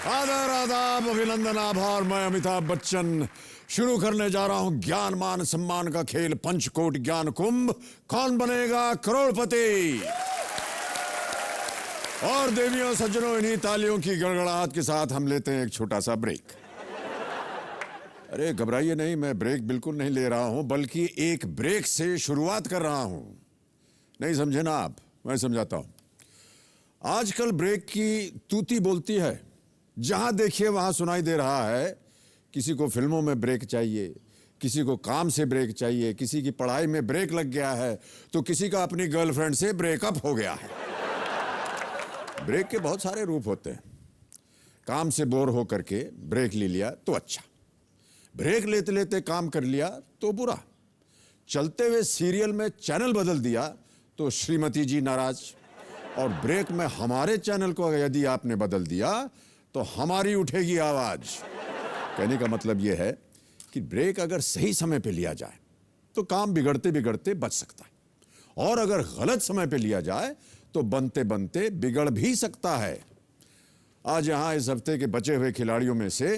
आदर आदाब अभिनंदन आभार। मैं अमिताभ बच्चन शुरू करने जा रहा हूं ज्ञान मान सम्मान का खेल पंचकोट ज्ञान कुंभ। कौन बनेगा करोड़पति? और देवियों सज्जनों, इन्हीं तालियों की गड़गड़ाहट के साथ हम लेते हैं एक छोटा सा ब्रेक। अरे घबराइए नहीं, मैं ब्रेक बिल्कुल नहीं ले रहा हूं, बल्कि एक ब्रेक से शुरुआत कर रहा हूं। नहीं समझे ना आप? मैं समझाता हूं। आजकल ब्रेक की तूती बोलती है, जहां देखिए वहां सुनाई दे रहा है। किसी को फिल्मों में ब्रेक चाहिए, किसी को काम से ब्रेक चाहिए, किसी की पढ़ाई में ब्रेक लग गया है, तो किसी का अपनी गर्लफ्रेंड से ब्रेकअप हो गया है। ब्रेक के बहुत सारे रूप होते हैं। काम से बोर हो करके ब्रेक ले लिया तो अच्छा, ब्रेक लेते लेते काम कर लिया तो बुरा, चलते हुए सीरियल में चैनल बदल दिया तो श्रीमती जी नाराज, और ब्रेक में हमारे चैनल को यदि आपने बदल दिया तो हमारी उठेगी आवाज। कहने का मतलब यह है कि ब्रेक अगर सही समय पे लिया जाए तो काम बिगड़ते बिगड़ते बच सकता है, और अगर गलत समय पे लिया जाए तो बनते बनते बिगड़ भी सकता है। आज यहां इस हफ्ते के बचे हुए खिलाड़ियों में से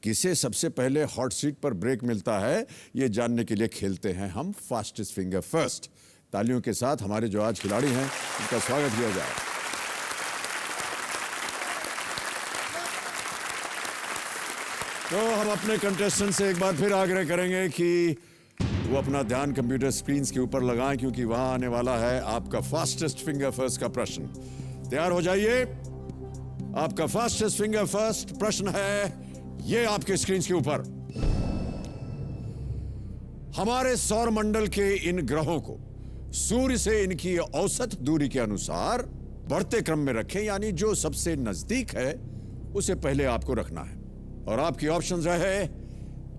किसे सबसे पहले हॉट सीट पर ब्रेक मिलता है, यह जानने के लिए खेलते हैं हम फास्टेस्ट फिंगर फर्स्ट। तालियों के साथ हमारे जो आज खिलाड़ी हैं उनका स्वागत किया जाए। तो हम अपने कंटेस्टेंट से एक बार फिर आग्रह करेंगे कि वो अपना ध्यान कंप्यूटर स्क्रीन के ऊपर लगाएं, क्योंकि वहां आने वाला है आपका फास्टेस्ट फिंगर फर्स्ट का प्रश्न। तैयार हो जाइए। आपका फास्टेस्ट फिंगर फर्स्ट प्रश्न है ये आपके स्क्रीन के ऊपर। हमारे सौर मंडल के इन ग्रहों को सूर्य से इनकी औसत दूरी के अनुसार बढ़ते क्रम में रखें, यानी जो सबसे नजदीक है उसे पहले आपको रखना है। और आपकी ऑप्शंस रहे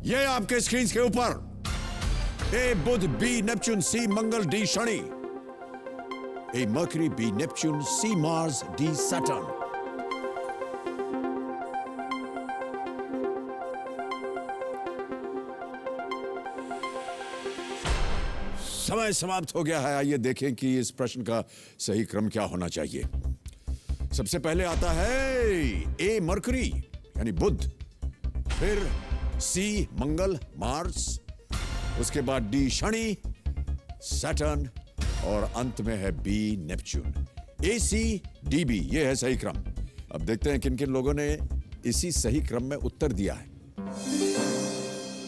ये आपके स्क्रीन के ऊपर: ए बुध, बी नेपच्यून, सी मंगल, डी शनि। ए मर्करी, बी नेपच्यून, सी मार्स, डी सैटर्न। समय समाप्त हो गया है। आइए देखें कि इस प्रश्न का सही क्रम क्या होना चाहिए। सबसे पहले आता है ए मरकरी यानी बुध, फिर सी मंगल मार्स, उसके बाद डी शनि सैटर्न, और अंत में है बी नेपच्यून। ए सी डी बी, यह है सही क्रम। अब देखते हैं किन किन लोगों ने इसी सही क्रम में उत्तर दिया है।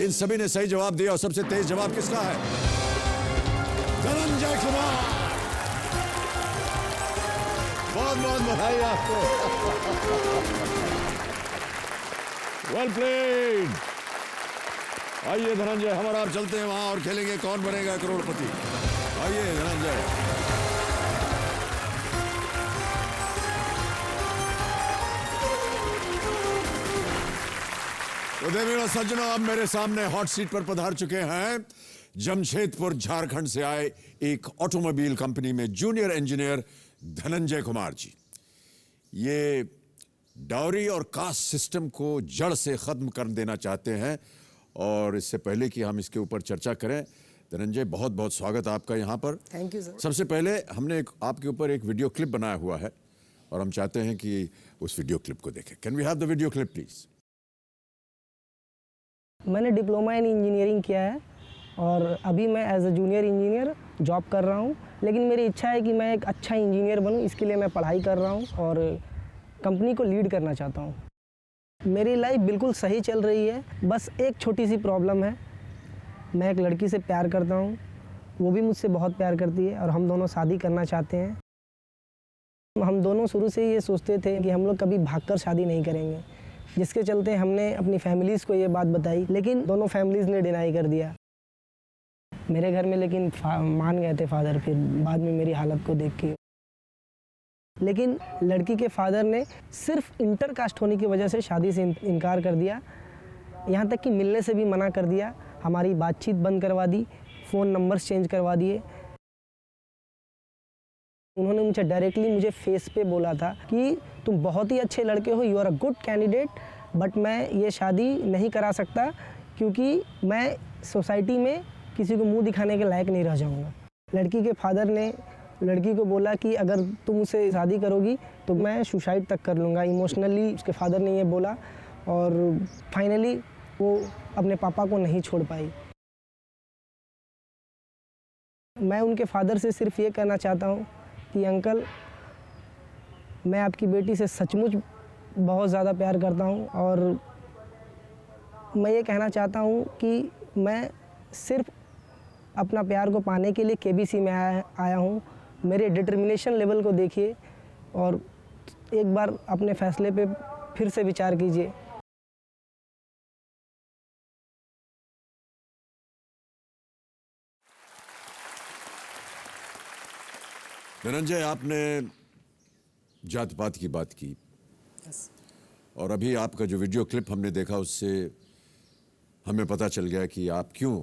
इन सभी ने सही जवाब दिया, और सबसे तेज जवाब किसका है? धनंजय कुमार। बहुत बहुत बधाई आपको। Well played. आइए धनंजय, हम और आप चलते हैं वहां और खेलेंगे कौन बनेगा करोड़पति। आइए धनंजय। तो देवियों सज्जनों, अब मेरे सामने हॉट सीट पर पधार चुके हैं जमशेदपुर झारखंड से आए एक ऑटोमोबाइल कंपनी में जूनियर इंजीनियर धनंजय कुमार जी। ये डाउरी और कास्ट सिस्टम को जड़ से खत्म कर देना चाहते हैं। और इससे पहले कि हम इसके ऊपर चर्चा करें, धनंजय बहुत बहुत स्वागत आपका यहाँ पर। Thank you sir. सबसे पहले हमने आपके ऊपर एक वीडियो क्लिप बनाया हुआ है और हम चाहते हैं कि उस वीडियो क्लिप को देखें। Can we have the video clip please? मैंने डिप्लोमा इन इंजीनियरिंग किया है और अभी मैं as a junior engineer job कर रहा हूँ, लेकिन मेरी इच्छा है कि मैं एक अच्छा इंजीनियर बनूँ। इसके लिए मैं पढ़ाई कर रहा हूँ और कंपनी को लीड करना चाहता हूँ। मेरी लाइफ बिल्कुल सही चल रही है, बस एक छोटी सी प्रॉब्लम है। मैं एक लड़की से प्यार करता हूँ, वो भी मुझसे बहुत प्यार करती है और हम दोनों शादी करना चाहते हैं। हम दोनों शुरू से ये सोचते थे कि हम लोग कभी भागकर शादी नहीं करेंगे, जिसके चलते हमने अपनी फैमिलीज़ को ये बात बताई, लेकिन दोनों फैमिलीज़ ने डिनाई कर दिया मेरे घर में। लेकिन मान गए थे फादर फिर बाद में मेरी हालत को देख के। लेकिन लड़की के फादर ने सिर्फ इंटर कास्ट होने की वजह से शादी से इनकार कर दिया, यहाँ तक कि मिलने से भी मना कर दिया। हमारी बातचीत बंद करवा दी, फ़ोन नंबर्स चेंज करवा दिए। उन्होंने मुझे फेस पे बोला था कि तुम बहुत ही अच्छे लड़के हो, you are a good candidate, but मैं ये शादी नहीं करा सकता क्योंकि मैं सोसाइटी में किसी को मुंह दिखाने के लायक नहीं रह जाऊंगा। लड़की के फादर ने लड़की को बोला कि अगर तुम मुझसे शादी करोगी तो मैं सुसाइड तक कर लूँगा। इमोशनली उसके फादर ने ये बोला और फाइनली वो अपने पापा को नहीं छोड़ पाई। मैं उनके फादर से सिर्फ ये कहना चाहता हूँ कि अंकल, मैं आपकी बेटी से सचमुच बहुत ज़्यादा प्यार करता हूँ और मैं ये कहना चाहता हूँ कि मैं सिर्फ अपना प्यार को पाने के लिए केबीसी में आया हूँ। मेरे डिटर्मिनेशन लेवल को देखिए और एक बार अपने फैसले पे फिर से विचार कीजिए। धनंजय, आपने जात पात की बात की और अभी आपका जो वीडियो क्लिप हमने देखा उससे हमें पता चल गया कि आप क्यों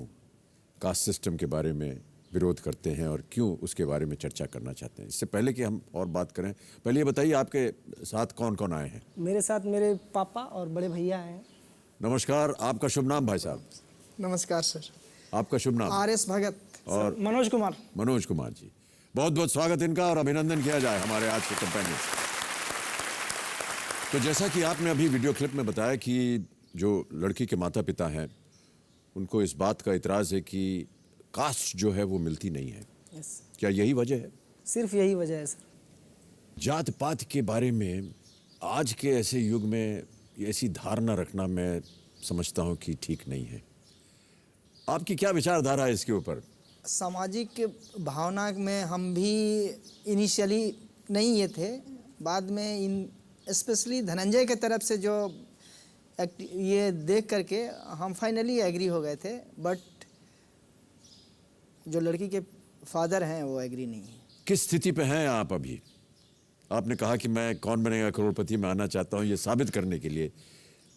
कास्ट सिस्टम के बारे में विरोध करते हैं और क्यों उसके बारे में चर्चा करना चाहते हैं। इससे पहले कि हम और बात करें, पहले ये बताइए आपके साथ कौन कौन आए हैं। मेरे साथ मेरे पापा और बड़े भैया आए हैं। नमस्कार, आपका शुभ नाम भाई साहब? नमस्कार सर। आपका शुभ नाम? आर.एस. भगत। और मनोज कुमार। मनोज कुमार जी, बहुत बहुत स्वागत इनका और अभिनंदन किया जाए हमारे आज के कंपेनियन। तो जैसा कि आपने अभी वीडियो क्लिप में बताया कि जो लड़की के माता पिता हैं उनको इस बात का इतराज़ है कि कास्ट जो है वो मिलती नहीं है। क्या यही वजह है? सिर्फ यही वजह है सर। जात पात के बारे में आज के ऐसे युग में ऐसी धारणा रखना मैं समझता हूँ कि ठीक नहीं है। आपकी क्या विचारधारा है इसके ऊपर? सामाजिक भावना में हम भी इनिशियली नहीं ये थे, बाद में स्पेशली धनंजय के तरफ से जो ये देख करके हम फाइनली एग्री हो गए थे, बट जो लड़की के फादर हैं वो एग्री नहीं है। किस स्थिति पे हैं आप अभी? आपने कहा कि मैं कौन बनेगा करोड़पति में आना चाहता हूँ ये साबित करने के लिए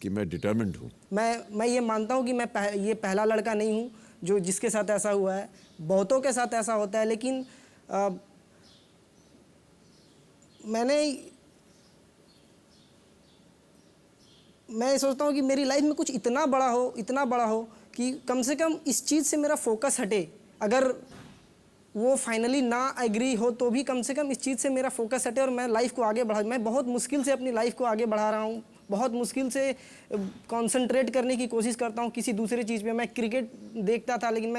कि मैं डिटर्मिन्ड हूँ। मैं ये मानता हूँ कि मैं ये पहला लड़का नहीं हूँ जो जिसके साथ ऐसा हुआ है। बहुतों के साथ ऐसा होता है, लेकिन मैं सोचता हूँ कि मेरी लाइफ में कुछ इतना बड़ा हो कि कम से कम इस चीज़ से मेरा फोकस हटे। अगर वो फाइनली ना एग्री हो तो भी कम से कम इस चीज़ से मेरा फोकस हटे और मैं लाइफ को आगे बढ़ा। मैं बहुत मुश्किल से अपनी लाइफ को आगे बढ़ा रहा हूँ, बहुत मुश्किल से कंसंट्रेट करने की कोशिश करता हूँ किसी दूसरे चीज़ पे। मैं क्रिकेट देखता था लेकिन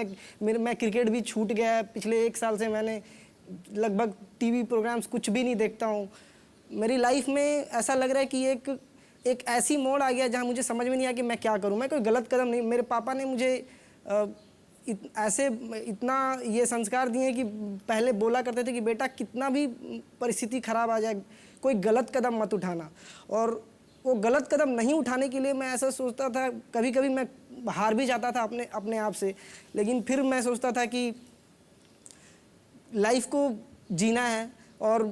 मैं क्रिकेट भी छूट गया है। पिछले 1 साल से मैंने लगभग टीवी प्रोग्राम्स कुछ भी नहीं देखता हूँ। मेरी लाइफ में ऐसा लग रहा है कि एक ऐसी मोड़ आ गया जहाँ मुझे समझ में नहीं आया कि मैं क्या करूँ। मैं कोई गलत कदम नहीं, मेरे पापा ने मुझे इतना ये संस्कार दिए कि पहले बोला करते थे कि बेटा कितना भी परिस्थिति खराब आ जाए कोई गलत कदम मत उठाना। और वो गलत कदम नहीं उठाने के लिए मैं ऐसा सोचता था, कभी कभी मैं हार भी जाता था अपने आप से, लेकिन फिर मैं सोचता था कि लाइफ को जीना है और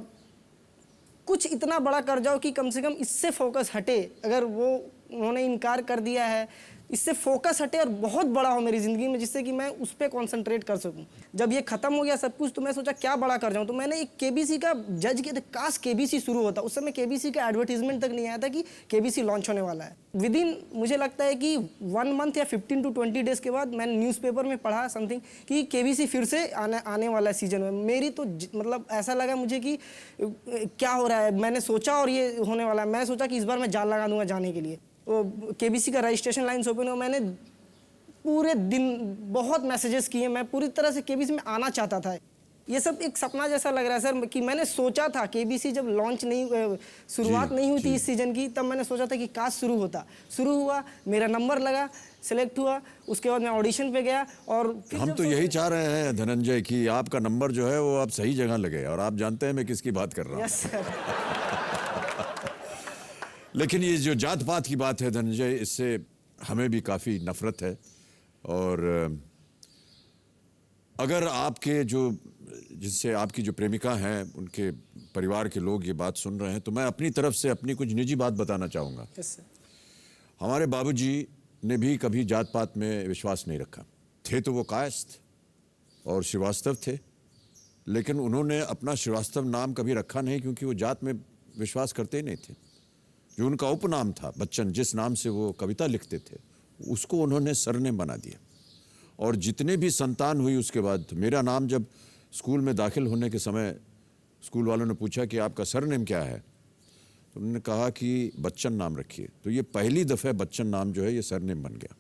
कुछ इतना बड़ा कर जाओ कि कम से कम इससे फोकस हटे। अगर उन्होंने इनकार कर दिया है, इससे फोकस हटे और बहुत बड़ा हो मेरी ज़िंदगी में, जिससे कि मैं उस पर कॉन्सेंट्रेट कर सकूं। जब ये ख़त्म हो गया सब कुछ तो मैं सोचा क्या बड़ा कर जाऊं, तो मैंने एक केबीसी का जज किया था। काश केबीसी शुरू होता। उस समय केबीसी का एडवर्टीजमेंट तक नहीं आया था कि केबीसी लॉन्च होने वाला है। विदिन मुझे लगता है कि 1 मंथ या 15 to 20 डेज़ के बाद मैंने न्यूज़पेपर में पढ़ा समथिंग कि केबीसी फिर से आने वाला है सीजन में। मेरी तो मतलब ऐसा लगा मुझे कि क्या हो रहा है। मैंने सोचा और ये होने वाला है। मैं सोचा कि इस बार मैं जान लगा दूंगा जाने के लिए। वो केबीसी का रजिस्ट्रेशन लाइन्स ओपन हो, मैंने पूरे दिन बहुत मैसेजेस किए। मैं पूरी तरह से केबीसी में आना चाहता था। ये सब एक सपना जैसा लग रहा है सर कि मैंने सोचा था केबीसी जब लॉन्च नहीं शुरुआत नहीं हुई थी इस सीजन की, तब मैंने सोचा था कि काश शुरू हुआ, मेरा नंबर लगा, सिलेक्ट हुआ, उसके बाद मैं ऑडिशन पे गया। और हम तो यही चाह रहे हैं धनंजय कि आपका नंबर जो है वो आप सही जगह लगे, और आप जानते हैं मैं किसकी बात कर रहा हूँ। Yes sir. लेकिन ये जो जात पात की बात है धनंजय, इससे हमें भी काफ़ी नफरत है। और अगर आपके जिससे आपकी जो प्रेमिका हैं उनके परिवार के लोग ये बात सुन रहे हैं तो मैं अपनी तरफ से अपनी कुछ निजी बात बताना चाहूँगा। Yes sir. हमारे बाबूजी ने भी कभी जात पात में विश्वास नहीं रखा। थे तो वो कायस्थ और श्रीवास्तव थे, लेकिन उन्होंने अपना श्रीवास्तव नाम कभी रखा नहीं क्योंकि वो जात में विश्वास करते ही नहीं थे। जो उनका उपनाम था बच्चन, जिस नाम से वो कविता लिखते थे, उसको उन्होंने सरनेम बना दिया। और जितने भी संतान हुई उसके बाद, मेरा नाम जब स्कूल में दाखिल होने के समय स्कूल वालों ने पूछा कि आपका सरनेम क्या है, तो उन्होंने कहा कि बच्चन नाम रखिए। तो ये पहली दफ़े बच्चन नाम जो है ये सरनेम बन गया।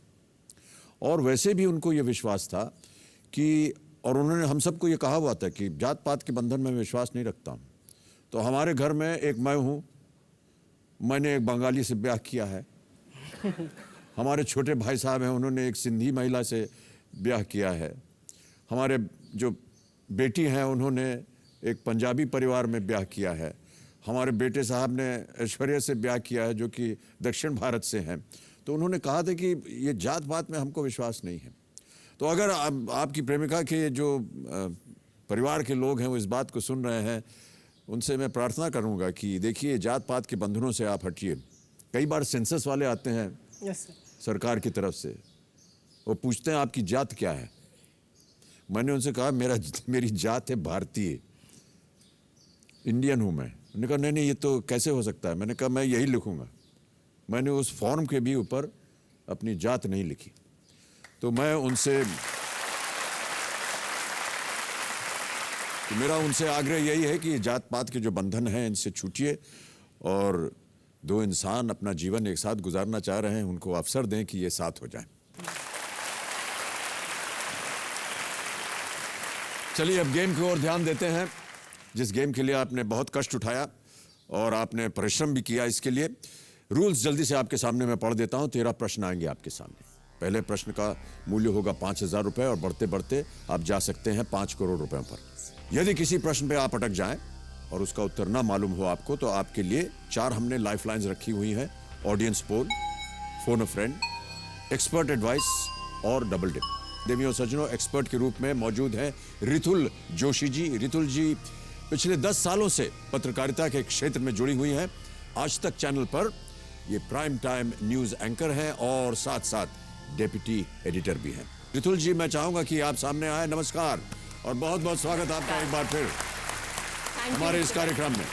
और वैसे भी उनको ये विश्वास था कि, और उन्होंने हम सबको ये कहा हुआ था कि जात पात के बंधन में विश्वास नहीं रखता हूँ। तो हमारे घर में एक मैं हूँ, मैंने एक बंगाली से ब्याह किया है। हमारे छोटे भाई साहब हैं, उन्होंने एक सिंधी महिला से ब्याह किया है। हमारे जो बेटी हैं उन्होंने एक पंजाबी परिवार में ब्याह किया है। हमारे बेटे साहब ने ऐश्वर्या से ब्याह किया है जो कि दक्षिण भारत से हैं। तो उन्होंने कहा था कि ये जात पात में हमको विश्वास नहीं है। तो अगर आपकी प्रेमिका के जो परिवार के लोग हैं वो इस बात को सुन रहे हैं, उनसे मैं प्रार्थना करूंगा कि देखिए जात पात के बंधनों से आप हटिए। कई बार सेंसस वाले आते हैं यस सर। सरकार की तरफ से, वो पूछते हैं आपकी जात क्या है। मैंने उनसे कहा मेरी जात है भारतीय, इंडियन हूँ मैं। उन्होंने कहा नहीं ये तो कैसे हो सकता है। मैंने कहा मैं यही लिखूंगा। मैंने उस फॉर्म के भी ऊपर अपनी जात नहीं लिखी। तो मैं उनसे, तो मेरा उनसे आग्रह यही है कि जात पात के जो बंधन हैं इनसे छूटिए, और दो इंसान अपना जीवन एक साथ गुजारना चाह रहे हैं उनको अवसर दें कि ये साथ हो जाएं। चलिए अब गेम की ओर ध्यान देते हैं, जिस गेम के लिए आपने बहुत कष्ट उठाया और आपने परिश्रम भी किया। इसके लिए रूल्स जल्दी से आपके सामने मैं पढ़ देता हूं। 13 प्रश्न आएंगे आपके सामने। पहले प्रश्न का मूल्य होगा 5,000 रुपए और बढ़ते बढ़ते आप जा सकते हैं 5 करोड़ रुपयों पर। यदि किसी प्रश्न पे आप अटक जाएं और उसका उत्तर ना मालूम हो आपको, तो आपके लिए 4 हमने लाइफ लाइन्स रखी हुई हैं: audience poll, phone a friend, expert advice और डबल डिप। देवियों सज्जनों, एक्सपर्ट के रूप में मौजूद हैं रितुल जोशी जी। रितुल जी पिछले 10 सालों से पत्रकारिता के क्षेत्र में जुड़ी हुई हैं। आज तक चैनल पर ये प्राइम टाइम न्यूज एंकर हैं और साथ साथ डेप्यूटी एडिटर भी हैं। रितुल जी, मैं चाहूंगा कि आप सामने आए। नमस्कार और बहुत बहुत स्वागत आपका एक बार फिर हमारे इस कार्यक्रम में।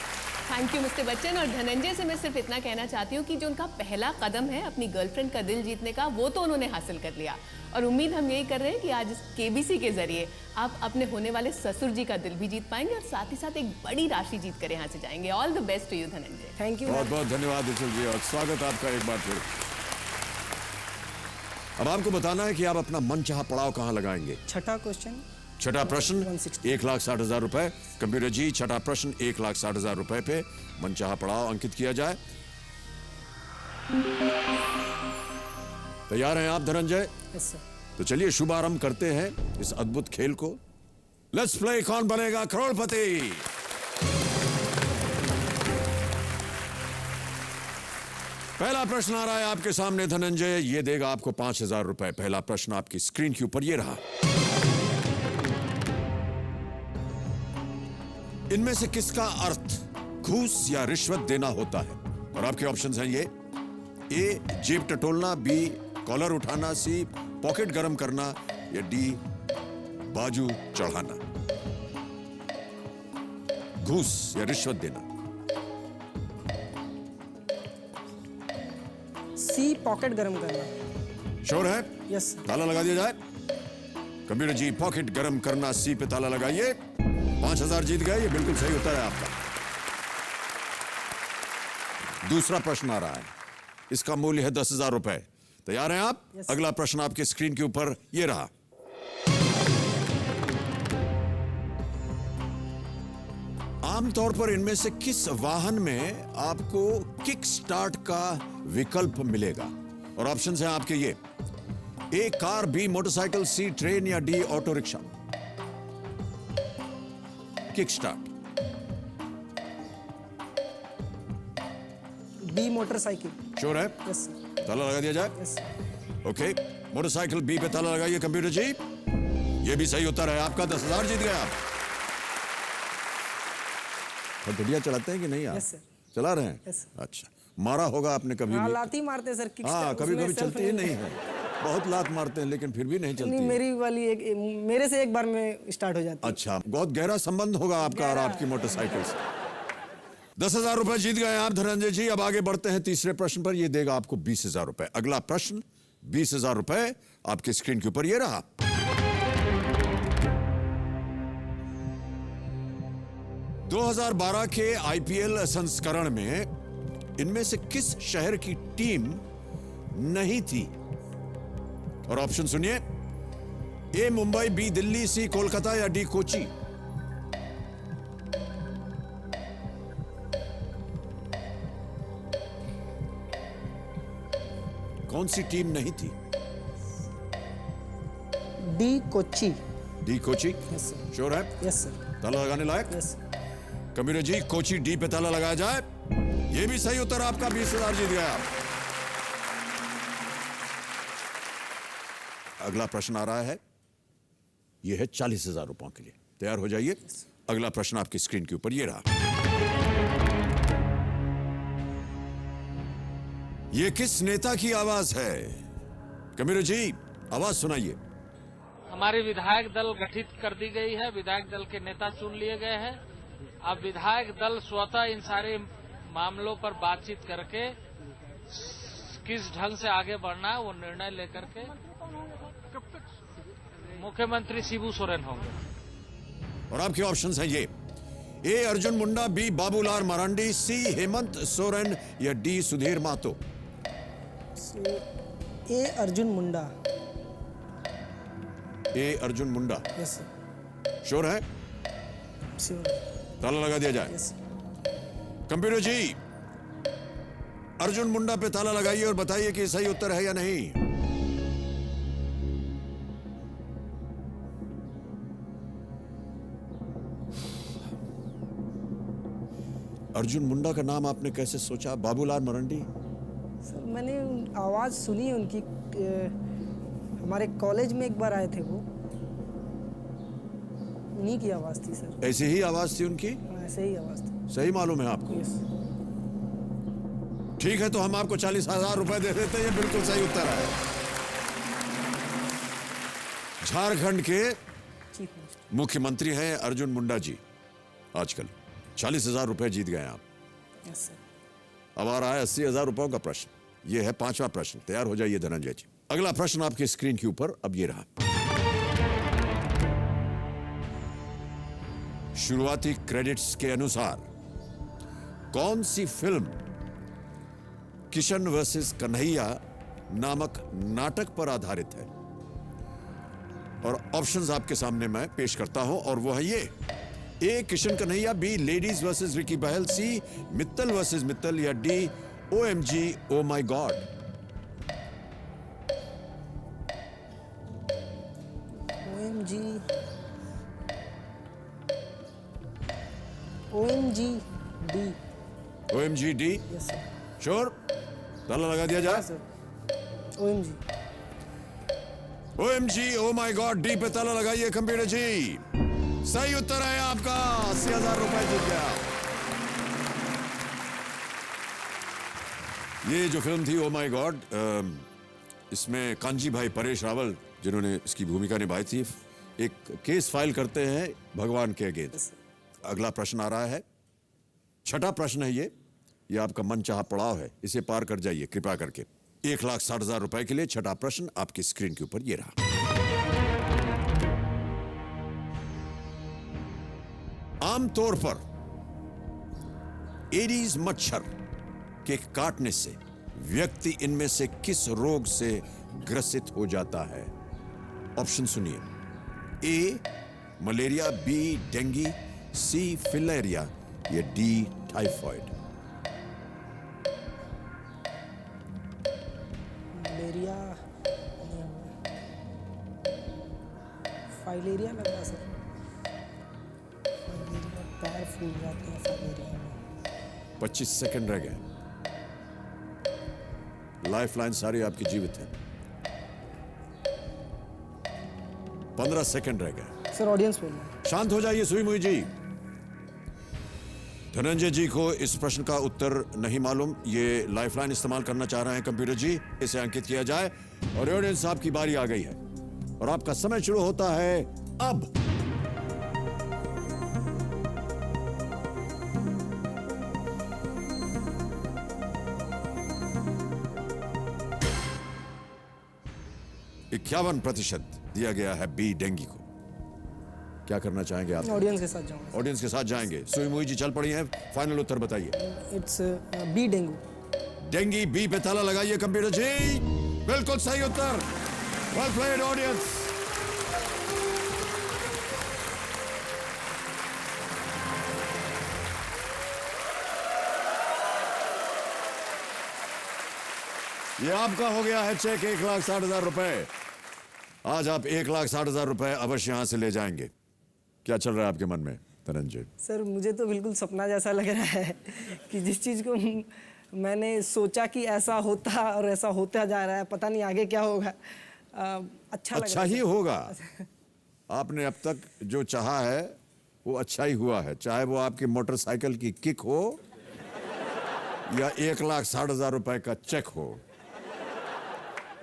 Thank you mister Bachchan. और धनंजय से मैं सिर्फ इतना कहना चाहती हूँ कि जो उनका पहला कदम है अपनी गर्लफ्रेंड का दिल जीतने का, वो तो उन्होंने हासिल कर लिया। और उम्मीद हम यही कर रहे हैं कि आज केबीसी के जरिए आप अपने होने वाले ससुर जी का दिल भी जीत पाएंगे और साथ ही साथ एक बड़ी राशि जीत कर यहाँ से जाएंगे। All the best to you Dhananjay. Thank you. बहुत बहुत धन्यवाद रितुल जी और स्वागत आपका एक बार फिर। अब आपको बताना है कि आप अपना मनचाहा पड़ाव कहाँ लगाएंगे। छठा क्वेश्चन, छठा प्रश्न 160। 1,60,000 रुपए। कंप्यूटर जी, छठा प्रश्न 1,60,000 रुपए पे मनचाहा पड़ाव अंकित किया जाए। तैयार हैं आप धनंजय? Yes sir. तो चलिए शुभारंभ करते हैं इस अद्भुत खेल को। लेट्स प्ले कौन बनेगा करोड़पति। पहला प्रश्न आ रहा है आपके सामने धनंजय, ये देगा आपको 5,000 रुपए। पहला प्रश्न आपकी स्क्रीन के ऊपर ये रहा। इनमें से किसका अर्थ घूस या रिश्वत देना होता है? और आपके ऑप्शंस हैं ये: ए जेब टटोलना, बी कॉलर उठाना, सी पॉकेट गरम करना, या डी बाजू चढ़ाना। घूस या रिश्वत देना। सी पॉकेट गरम करना। श्योर है? यस। ताला लगा दिया जाए। कंप्यूटर जी, पॉकेट गरम करना, सी पे ताला लगाइए। 5,000 जीत गए। ये बिल्कुल सही उत्तर है आपका। दूसरा प्रश्न आ रहा है, इसका मूल्य है 10,000 रुपए। तैयार हैं आप? Yes. अगला प्रश्न आपके स्क्रीन के ऊपर ये रहा। आमतौर पर इनमें से किस वाहन में आपको किक स्टार्ट का विकल्प मिलेगा? और ऑप्शंस हैं आपके ये: A car, B motorcycle, C train, या D auto rickshaw. Kick start. B motorcycle. Sure है? Yes sir. ताला लगा दिया जाए। यस। ओके, मोटरसाइकिल बी पे ताला लगाइए कंप्यूटर जी। ये भी सही उत्तर है आपका। 10,000 जीत गए आप। बढ़िया चलाते हैं कि नहीं आप? Yes sir. चला रहे हैं? यस। अच्छा, मारा होगा आपने कभी हाँ, भी? लाती मारते सर। किक हाँ, स्टार्ट कभी उसमें कभी self चलती ही नहीं है। बहुत लात मारते हैं लेकिन फिर भी नहीं चलती नहीं, है। मेरी वाली मेरे से एक बार में स्टार्ट हो जाती है। अच्छा, बहुत गहरा संबंध होगा आपका और आपकी मोटरसाइकिल से। 10,000 रुपए जीत गए आप धनंजय जी। अब आगे बढ़ते हैं तीसरे प्रश्न पर। यह देगा आपको 20,000 रुपए। अगला प्रश्न 20,000 रुपए आपके स्क्रीन के ऊपर यह रहा। 2012 के आईपीएल संस्करण में इनमें से किस शहर की टीम नहीं थी? और ऑप्शन सुनिए, A Mumbai, B Delhi, C Kolkata या डी कोची। कौन सी टीम नहीं थी? D Kochi. D Kochi. Yes sir. Sure है? Yes sir. ताला लगाने लायक? यस। कबीर जी, कोची डी पे ताला लगाया जाए। ये भी सही उत्तर आपका, 20,000 जीत गया। अगला प्रश्न आ रहा है, यह है 40,000 रुपयों के लिए। तैयार हो जाइए। अगला प्रश्न आपकी स्क्रीन के ऊपर ये रहा। यह किस नेता की आवाज है? कबीर जी, आवाज सुनाइए। हमारी विधायक दल गठित कर दी गई है, विधायक दल के नेता चुन लिए गए हैं। अब विधायक दल स्वतः इन सारे मामलों पर बातचीत करके किस ढंग से आगे बढ़ना है वो निर्णय लेकर के मुख्यमंत्री शिबू सोरेन होंगे। और आपके ऑप्शंस हैं ये, A Arjun Munda, B Babulal Marandi, C Hemant Soren या D Sudhir Mahato. A Arjun Munda. A Arjun Munda. Yes sir. Sure है? श्योर। ताला लगा दिया जाए। यस। कंप्यूटर जी, अर्जुन मुंडा पे ताला लगाइए और बताइए कि सही उत्तर है या नहीं। अर्जुन मुंडा का नाम आपने कैसे सोचा? बाबूलाल मरांडी? सर मैंने आवाज़ सुनी उनकी, हमारे कॉलेज में एक बार आए थे वो, उन्हीं की आवाज़ थी सर। ऐसी ही आवाज थी उनकी? ऐसे ही आवाज़ थी। सही मालूम है आपको? यस। ठीक है, तो हम आपको 40,000 रुपए दे देते हैं। ये बिल्कुल सही उत्तर है। झारखंड के चीफ मिनिस्टर। मुख्यमंत्री हैं अर्जुन मुंडा जी आजकल। 40,000 रुपए जीत गए आप। Yes sir. अब आ रहा है 80,000 रुपयों का प्रश्न। यह है 5वां प्रश्न। तैयार हो जाइए धनंजय जी। अगला प्रश्न आपके स्क्रीन के ऊपर अब ये रहा। शुरुआती क्रेडिट्स के अनुसार कौन सी फिल्म किशन वर्सेस कन्हैया नामक नाटक पर आधारित है? और ऑप्शंस आपके सामने मैं पेश करता हूं, और वो है ये, A Kishan Kanhaiya, B ladies versus Ricky Bahl, C Mittal versus Mittal या D OMG oh my God. OMG D. OMG D? Yes sir. Sure? ताला लगा दिया जाए। Sir OMG। OMG oh my God D पे ताला लगाइए कंप्यूटर जी। सही उत्तर है आपका, 80,000 रुपए जीत गया। ये जो फिल्म थी ओ माई गॉड, इसमें कांजी भाई परेश रावल जिन्होंने इसकी भूमिका निभाई थी, एक केस फाइल करते हैं भगवान के अगेंस्ट। अगला प्रश्न आ रहा है, छठा प्रश्न है ये आपका मनचाहा पड़ाव है, इसे पार कर जाइए कृपया करके। 1,60,000 रुपए के लिए छठा प्रश्न आपकी स्क्रीन के ऊपर ये रहा। आमतौर पर एडीज मच्छर के काटने से व्यक्ति इनमें से किस रोग से ग्रसित हो जाता है? ऑप्शन सुनिए, ए मलेरिया, बी डेंगू, सी फिलेरिया या डी टाइफॉइड। मलेरिया, फाइलेरिया लग रहा सर। फाइलेरिया, पैर फूल जाते हैं फाइलेरिया में। 25 सेकंड रह गए। लाइफलाइन सारी आपकी जीवित है। 15 सेकंड रह गए। सर ऑडियंस बोल रहा है। शांत हो जाइए सुई मुई जी। धनंजय जी को इस प्रश्न का उत्तर नहीं मालूम, ये लाइफलाइन इस्तेमाल करना चाह रहे हैं कंप्यूटर जी, इसे अंकित किया जाए। और ऑडियंस साहब की बारी आ गई है और आपका समय शुरू होता है अब। %51 दिया गया है बी डेंगू को। क्या करना चाहेंगे आप? ऑडियंस के साथ जाऊंगा। ऑडियंस के साथ जाएंगे। सुई मुई जी चल पड़ी हैं, फाइनल उत्तर बताइए। It's B, dengue. Dengue B पे ताला लगाइए कंप्यूटर जी, बिल्कुल सही उत्तर। Well played audience. ये आपका हो गया है चेक 1,60,000 रुपए। आज आप 1,60,000 रुपए अवश्य यहां से ले जाएंगे। क्या चल रहा है आपके मन में धनंजय? सर मुझे तो बिल्कुल सपना जैसा लग रहा है कि जिस चीज़ को मैंने सोचा कि ऐसा होता और ऐसा होता जा रहा है, पता नहीं आगे क्या होगा। अच्छा लग अच्छा रहा है ही होगा। आपने अब तक जो चाहा है वो अच्छा ही हुआ है, चाहे वो आपकी मोटरसाइकिल की किक हो या 1,60,000 रुपए का चेक हो।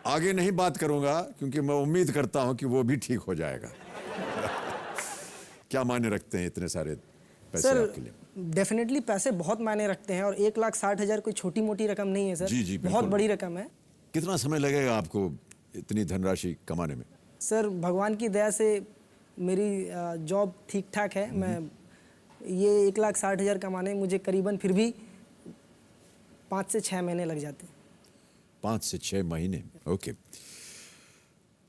आगे नहीं बात करूंगा क्योंकि मैं उम्मीद करता हूं कि वो भी ठीक हो जाएगा। क्या मायने रखते हैं इतने सारे पैसे सर। आपके लिए? डेफिनेटली पैसे बहुत मायने रखते हैं और 1,60,000 कोई छोटी मोटी रकम नहीं है सर। जी, जी, बहुत बिल्कुल। बड़ी रकम है। कितना समय लगेगा आपको इतनी धनराशि कमाने में? सर भगवान की दया से मेरी जॉब ठीक ठाक है। मैं ये 1,60,000 कमाने में मुझे करीबन फिर भी 5 से 6 महीने लग जाते हैं। 5 से 6 महीने, ओके।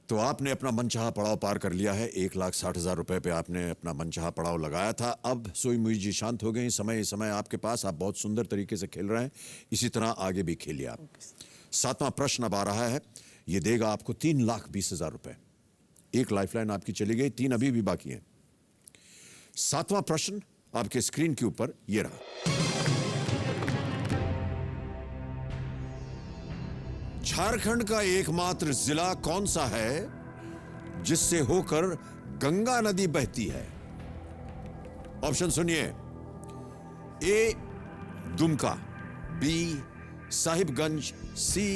तो आपने अपना मनचाहा पड़ाव पार कर लिया है। 1,60,000 रुपए पे आपने अपना मनचाहा पड़ाव लगाया था। अब सोई मुई जी शांत हो गई। समय आपके पास, आप बहुत सुंदर तरीके से खेल रहे हैं। इसी तरह आगे भी खेलिए आप। 7वां प्रश्न अब आ रहा है। ये देगा आपको 3,20,000 रुपए। एक लाइफलाइन आपकी चली गई, 3 अभी भी बाकी हैं। 7वां प्रश्न आपके स्क्रीन के ऊपर ये रहा। झारखंड का एकमात्र जिला कौन सा है जिससे होकर गंगा नदी बहती है? ऑप्शन सुनिए। ए दुमका, बी साहिबगंज, सी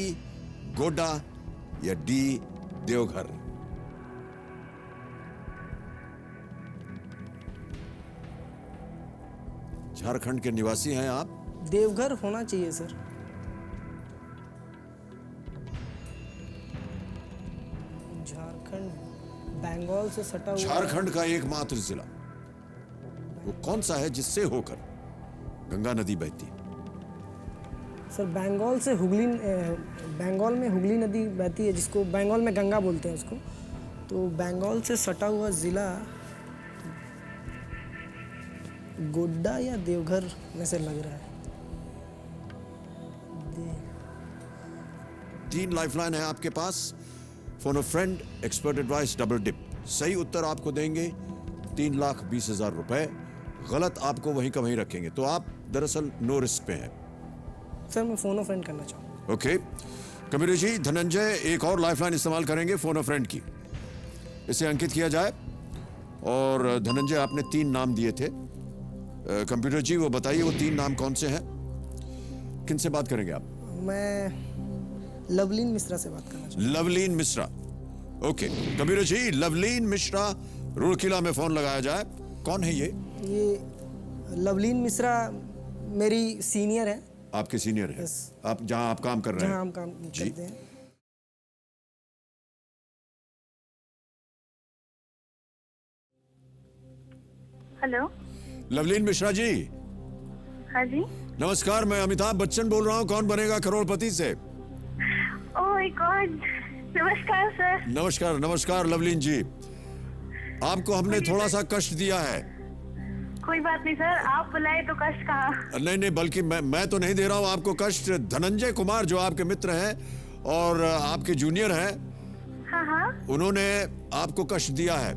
गोड्डा या डी देवघर। झारखंड के निवासी हैं आप? देवघर होना चाहिए सर। झारखंड बंगाल से सटा हुआ है। झारखंड का एकमात्र जिला वो कौन सा है जिससे होकर गंगा नदी बहती है? सर बंगाल से हुगली, बंगाल में हुगली नदी बहती है जिसको बंगाल में गंगा बोलते हैं उसको। तो बंगाल से सटा हुआ जिला गोड्डा या देवघर में से लग रहा है। 3 लाइफलाइन है आपके पास। Phone a friend, expert advice, double dip. सही उत्तर आपको देंगे 3,20,000 रुपए। गलत आपको वहीं का वहीं रखेंगे। तो आप दरअसल नो रिस्क पे हैं। सर मैं फोन फ्रेंड करना चाहूँगा। ओके कबीर जी, धनंजय एक और लाइफलाइन इस्तेमाल करेंगे फोन अ फ्रेंड की। इसे अंकित किया जाए। और धनंजय आपने 3 नाम दिए थे। कंप्यूटर जी वो बताइए वो 3 नाम कौन से हैं? किनसे बात करेंगे आप? मैं लवलीन मिश्रा से बात करना चाहूँगा। लवलीन मिश्रा। ओके कबीर जी, लवलीन मिश्रा रूरकेला में फोन लगाया जाए। कौन है ये लवलीन मिश्रा मेरी सीनियर है। आपके सीनियर है? Yes. आप जहां आप काम कर रहे हैं? जहाँ हम काम जी। करते हैं। हेलो। लवलीन मिश्रा जी हाँ जी। नमस्कार, मैं अमिताभ बच्चन बोल रहा हूँ कौन बनेगा करोड़पति से। ओह माय गॉड, नमस्कार सर। नमस्कार नमस्कार लवलीन जी, आपको हमने थोड़ा सा कष्ट दिया है। कोई बात नहीं सर, आप बुलाए तो कष्ट कहाँ। नहीं नहीं, बल्कि मैं तो नहीं दे रहा हूँ आपको कष्ट। धनंजय कुमार जो आपके मित्र हैं और आपके जूनियर हैं, हाँ हाँ। उन्होंने आपको कष्ट दिया है।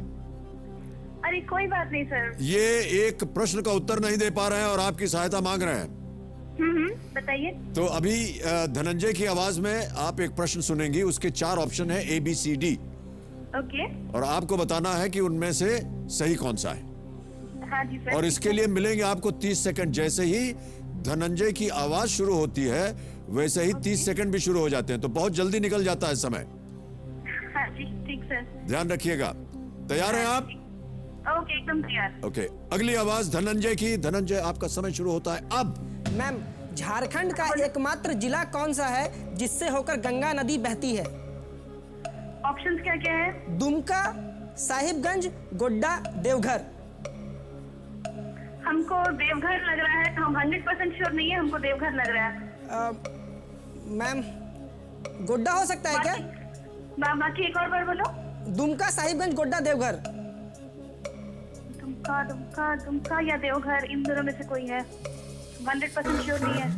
अरे कोई बात नहीं सर। ये एक प्रश्न का उत्तर नहीं दे पा रहे हैं और आपकी सहायता मांग रहे हैं। बताइए। तो अभी धनंजय की आवाज में आप एक प्रश्न सुनेंगी। उसके 4 ऑप्शन है ABCD। ओके। और आपको बताना है कि उनमें से सही कौन सा है। हाँ जी सर। और इसके लिए मिलेंगे आपको 30 सेकंड। जैसे ही धनंजय की आवाज शुरू होती है वैसे ही 30 सेकंड भी शुरू हो जाते हैं। तो बहुत जल्दी निकल जाता है समय। हाँ जी ठीक सर। ध्यान रखिएगा। तैयार हैं आप? ओके एकदम तैयार। ओके, अगली आवाज धनंजय की। धनंजय आपका समय शुरू होता है अब। मैम, झारखंड का एकमात्र जिला कौन सा है जिससे होकर गंगा नदी बहती है? ऑप्शंस क्या क्या है? दुमका, साहिबगंज, गोड्डा, देवघर। हमको देवघर लग रहा है, तो हम 100% श्योर नहीं है, हमको देवघर लग रहा है। मैम गोड्डा हो सकता है क्या? बाकी एक और बार बोलो। दुमका, साहिबगंज, गोड्डा, देवघर। दुमका दुमका दुमका या देवघर, इन दोनों में से कोई है। 100% श्योर नहीं है।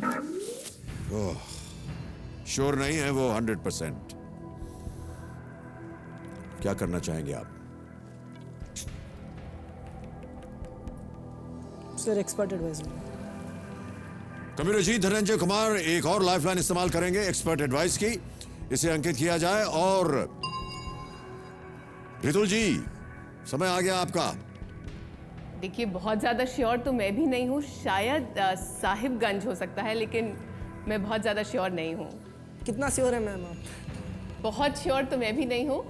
श्योर नहीं है वो 100%। क्या करना चाहेंगे आप? Sir expert advice. कंप्यूटर जी धनंजय कुमार एक और लाइफलाइन इस्तेमाल करेंगे एक्सपर्ट एडवाइस की। इसे अंकित किया जाए। और रितुल जी, समय आ गया आपका। देखिए, बहुत ज़्यादा श्योर तो मैं भी नहीं हूँ, शायद साहिबगंज हो सकता है, लेकिन मैं बहुत ज़्यादा श्योर नहीं हूँ। कितना श्योर है मैम आप? बहुत श्योर तो मैं भी नहीं हूँ।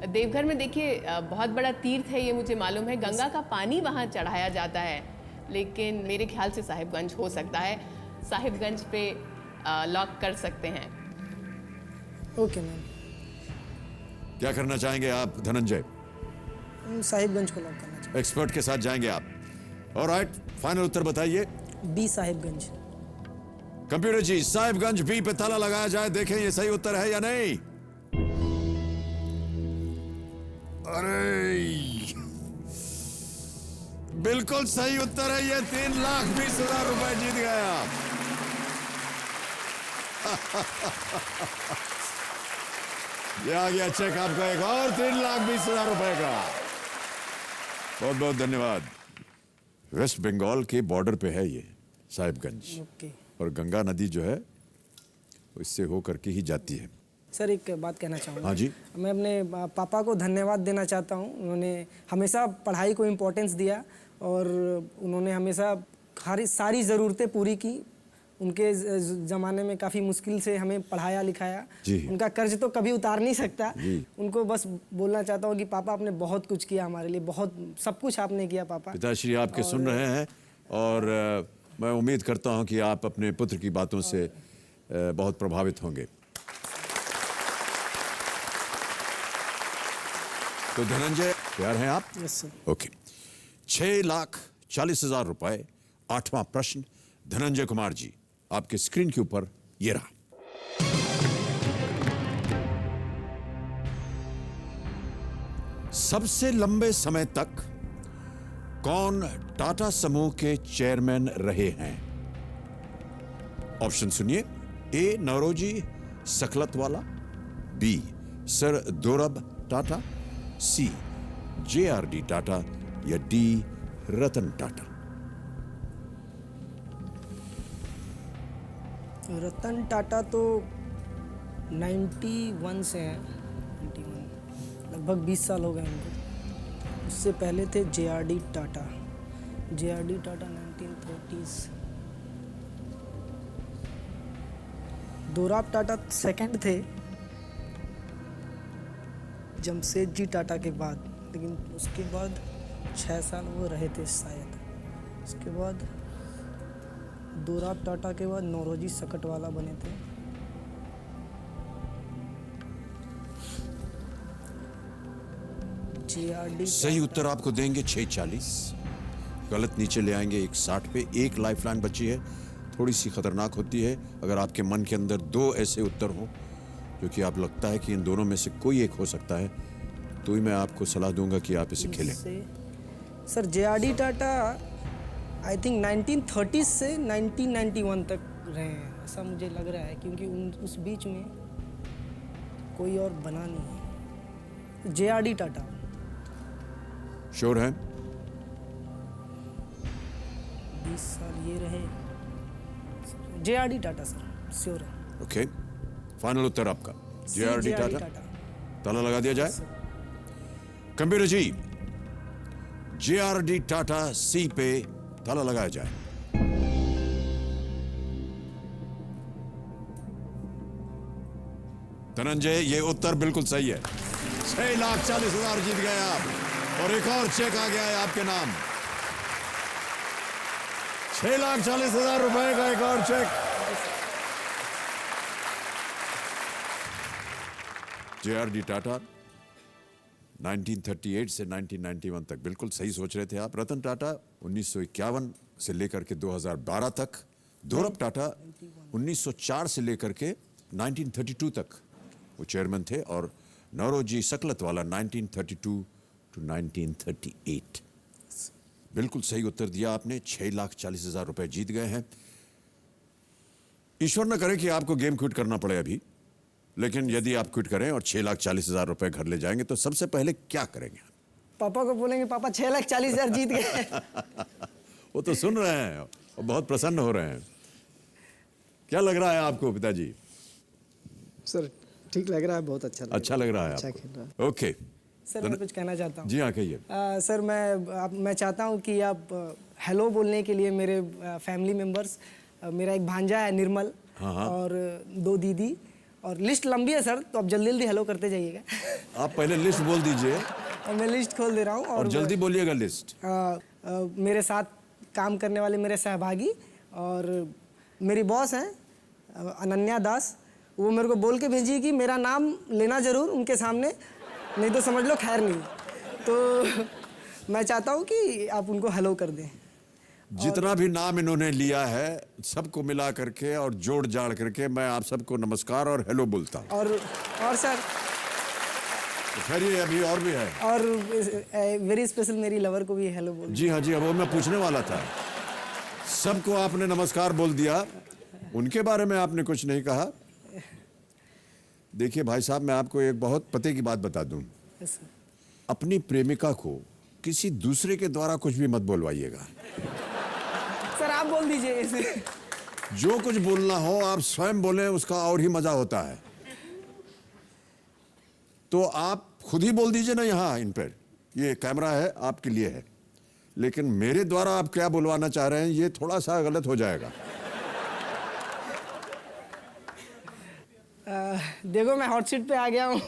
देवघर में देखिए बहुत बड़ा तीर्थ है, ये मुझे मालूम है, गंगा का पानी वहाँ चढ़ाया जाता है, लेकिन मेरे ख्याल से साहिबगंज हो सकता है। साहिबगंज पे लॉक कर सकते हैं। Okay ma'am. क्या करना चाहेंगे आप धनंजय? साहिबगंज को लॉक करना चाहिए। एक्सपर्ट के साथ जाएंगे आप। ऑलराइट, फाइनल उत्तर बताइए। बी, साहिबगंज। कंप्यूटर जी, साहिबगंज बी पे ताला लगाया जाए, देखें ये सही उत्तर है या नहीं। अरे बिल्कुल सही उत्तर है, ये 3,20,000 रुपए जीत गए आप। ये आ गया चेक आपका, एक और 3,20,000 रुपए का। बहुत बहुत धन्यवाद। वेस्ट बंगाल के बॉर्डर पे है ये साहिबगंज। ओके। और गंगा नदी जो है वो इससे होकर के ही जाती है। सर एक बात कहना चाहूँगा। हाँ जी। मैं अपने पापा को धन्यवाद देना चाहता हूँ। उन्होंने हमेशा पढ़ाई को इम्पोर्टेंस दिया और उन्होंने हमेशा सारी ज़रूरतें पूरी की। उनके ज़माने में काफ़ी मुश्किल से हमें पढ़ाया लिखाया। उनका कर्ज तो कभी उतार नहीं सकता। उनको बस बोलना चाहता हूँ कि पापा आपने बहुत कुछ किया हमारे लिए, बहुत सब कुछ आपने किया पापा। पिताश्री आपके सुन रहे हैं और मैं उम्मीद करता हूँ कि आप अपने पुत्र की बातों से बहुत प्रभावित होंगे। तो धनंजय, तैयार हैं आप? Yes sir. ओके। 6,40,000 रुपए। 8वां प्रश्न धनंजय कुमार जी, आपके स्क्रीन के ऊपर ये रहा। सबसे लंबे समय तक कौन टाटा समूह के चेयरमैन रहे हैं? ऑप्शन सुनिए। ए नौरोजी सकलतवाला, बी सर दोरब टाटा, सी JRD टाटा या डी रतन टाटा। रतन टाटा तो 91 से हैं। 91 लगभग 20 साल हो गए उनको। उससे पहले थे JRD Tata. JRD Tata 1930s। Dorab Tata second थे जमशेदजी टाटा के बाद, लेकिन उसके बाद 6 साल वो रहे थे शायद। उसके बाद दोराब टाटा के बाद नौरोजी सकटवाला बने थे। JRD सही उत्तर आपको देंगे 6,40। गलत नीचे ले आएंगे 1,60 पे। एक लाइफलाइन बची है, थोड़ी सी खतरनाक होती है। अगर आपके मन के अंदर 2 ऐसे उत्तर हो जो कि आप लगता है कि इन दोनों में से कोई एक हो सकता है, तो ही मैं आपको सलाह दूंगा कि आप इसे खेलें। Sir JRD Tata I think 1930 से 1991 तक रहे हैं, ऐसा मुझे लग रहा है, क्योंकि उस बीच में कोई और बना नहीं है। JRD टाटा। श्योर है? 20 साल ये रहे। JRD टाटा सर, श्योर है। ओके, फाइनल उत्तर आपका JRD टाटा। ताला लगा दिया जाए। कंप्यूटर जी, JRD टाटा सी पे ताला लगाया जाए। धनंजय, ये उत्तर बिल्कुल सही है। 6,40,000 जीत गए आप और एक और चेक आ गया है आपके नाम। 6,40,000 रुपए का एक और चेक। JRD टाटा 1938 से 1991 तक, बिल्कुल सही सोच रहे थे आप। रतन टाटा 1951 से लेकर के 2012 तक, धोरब टाटा 1904 से लेकर के 1932 तक वो चेयरमैन थे, और नौरोजी सकलतवाला 1932 टू 1938। बिल्कुल सही उत्तर दिया आपने। 6,40,000 रुपए जीत गए हैं। ईश्वर न करे कि आपको गेम क्विट करना पड़े अभी, लेकिन यदि आप क्विट करें और 6,40,000 रुपए घर ले जाएंगे तो सबसे पहले क्या करेंगे? पापा को बोलेंगे पापा 6,40,000 जीत गए। वो तो सुन रहे हैं और बहुत प्रसन्न हो रहे हैं। क्या लग रहा है आपको पिताजी? सर ठीक लग रहा है, बहुत अच्छा अच्छा लग रहा है अच्छा आपको? खेल रहा है। ओके। सर मैं कुछ कहना चाहता हूँ। जी हाँ, कहिए। सर मैं चाहता हूँ कि आप हेलो बोलने के लिए मेरे फैमिली मेंबर्स, मेरा एक भांजा है निर्मल, और 2 दीदी, और लिस्ट लंबी है सर, तो आप जल्दी जल्दी हेलो करते जाइएगा। आप पहले लिस्ट बोल दीजिए और मैं लिस्ट खोल दे रहा हूँ, और जल्दी बोलिएगा लिस्ट। मेरे साथ काम करने वाले मेरे सहभागी और मेरी बॉस हैं अनन्या दास, वो मेरे को बोल के भेजी कि मेरा नाम लेना ज़रूर उनके सामने, नहीं तो समझ लो खैर नहीं। तो मैं चाहता हूँ कि आप उनको हेलो कर दें। जितना भी नाम इन्होंने लिया है सबको मिला करके और जोड़ जाड़ करके मैं आप सबको नमस्कार और हेलो बोलता हूँ। और सर, तो खैर ये अभी और भी है, और वेरी स्पेशल मेरी लवर को भी हेलो बोल। जी हाँ जी, अब वो मैं पूछने वाला था। सबको आपने नमस्कार बोल दिया, उनके बारे में आपने कुछ नहीं कहा। देखिए भाई साहब, मैं आपको एक बहुत पते की बात बता दूं। अपनी प्रेमिका को किसी दूसरे के द्वारा कुछ भी मत बोलवाइएगा। सर आप बोल दीजिए इसे। जो कुछ बोलना हो आप स्वयं बोलें, उसका और ही मजा होता है। तो आप खुद ही बोल दीजिए ना, यहाँ इन पर ये कैमरा है, आपके लिए है, लेकिन मेरे द्वारा आप क्या बुलवाना चाह रहे हैं ये थोड़ा सा गलत हो जाएगा। देखो मैं हॉट सीट पे आ गया हूँ।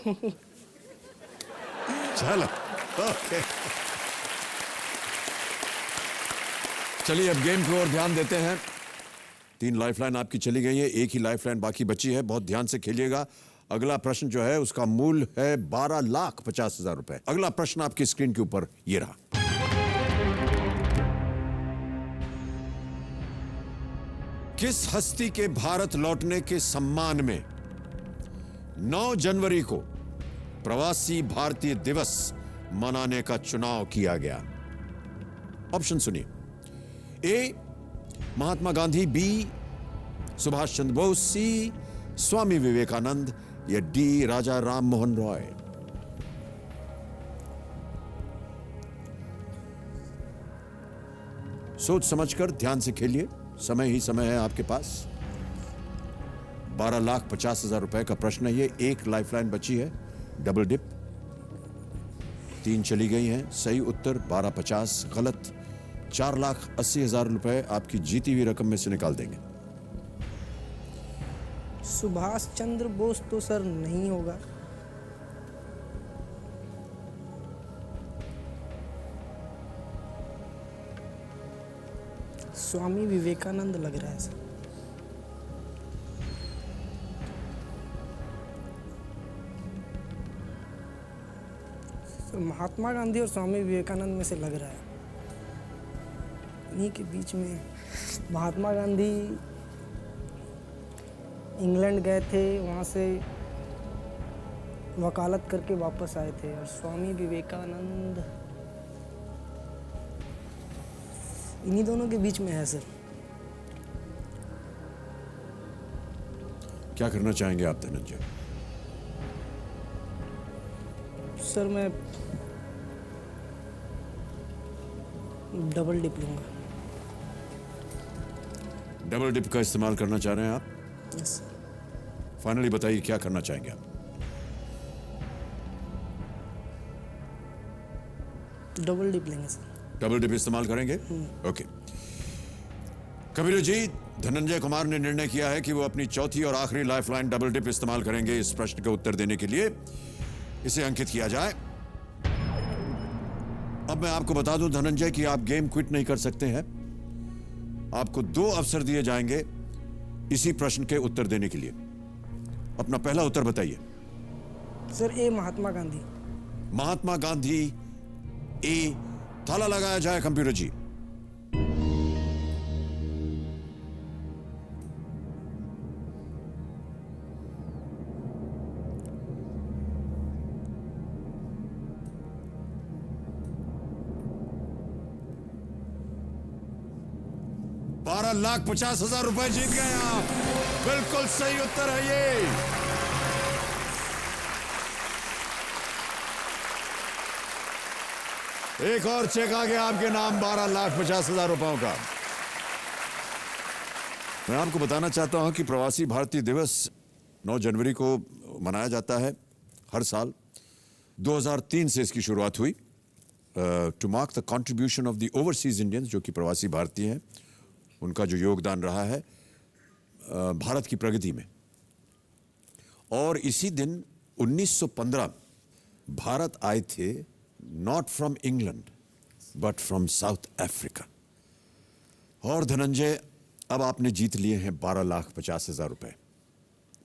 चलो ओके, चलिए अब गेम की ओर ध्यान देते हैं। 3 लाइफलाइन आपकी चली गई है, 1 ही लाइफलाइन बाकी बची है। बहुत ध्यान से खेलिएगा। अगला प्रश्न जो है उसका मूल्य है 12,50,000 रुपए। अगला प्रश्न आपकी स्क्रीन के ऊपर ये रहा। किस हस्ती के भारत लौटने के सम्मान में 9 जनवरी को प्रवासी भारतीय दिवस मनाने का चुनाव किया गया? ऑप्शन सुनिए। ए महात्मा गांधी, बी सुभाष चंद्र बोस, सी स्वामी विवेकानंद, या डी राजा राम मोहन रॉय। सोच समझकर ध्यान से खेलिए, समय ही समय है आपके पास। 12,50,000 रुपए का प्रश्न है ये। 1 लाइफलाइन बची है, डबल डिप। 3 चली गई हैं। सही उत्तर 12,50, गलत 4,80,000 रुपए आपकी जीती हुई रकम में से निकाल देंगे। सुभाष चंद्र बोस तो सर नहीं होगा। स्वामी विवेकानंद लग रहा है सर। महात्मा गांधी और स्वामी विवेकानंद में से लग रहा है। इन्हीं के बीच में। महात्मा गांधी इंग्लैंड गए थे, वहाँ से वकालत करके वापस आए थे, और स्वामी विवेकानंद इन्हीं दोनों के बीच में है सर। क्या करना चाहेंगे आप धनंजय? सर मैं डबल डिप लूंगा। डबल डिप का इस्तेमाल करना चाह रहे हैं आप? यस। फाइनली बताइए क्या करना चाहेंगे आप? डबल डिप लेंगे सर। डबल डिप इस्तेमाल करेंगे? ओके। कबीर जी, धनंजय कुमार ने निर्णय किया है कि वो अपनी चौथी और आखिरी लाइफलाइन डबल डिप इस्तेमाल करेंगे इस प्रश्न का उत्तर देने के लिए। इसे अंकित किया जाए। अब मैं आपको बता दूं धनंजय कि आप गेम क्विट नहीं कर सकते हैं। आपको 2 अवसर दिए जाएंगे इसी प्रश्न के उत्तर देने के लिए। अपना पहला उत्तर बताइए। सर ए महात्मा गांधी। महात्मा गांधी, ए। ताला लगाया जाए कंप्यूटर जी। ₹12,50,000 रुपए जीत गए आप। बिल्कुल सही उत्तर है ये। एक और चेक आ गया आपके नाम, ₹12,50,000 रुपयों का। मैं आपको बताना चाहता हूं कि प्रवासी भारतीय दिवस 9 जनवरी को मनाया जाता है हर साल। 2003 से इसकी शुरुआत हुई to mark the contribution of the overseas Indians, जो कि प्रवासी भारतीय हैं, उनका जो योगदान रहा है भारत की प्रगति में। और इसी दिन 1915 भारत आए थे, not from England but from south Africa. और धनंजय, अब आपने जीत लिए हैं ₹12,50,000 रुपए।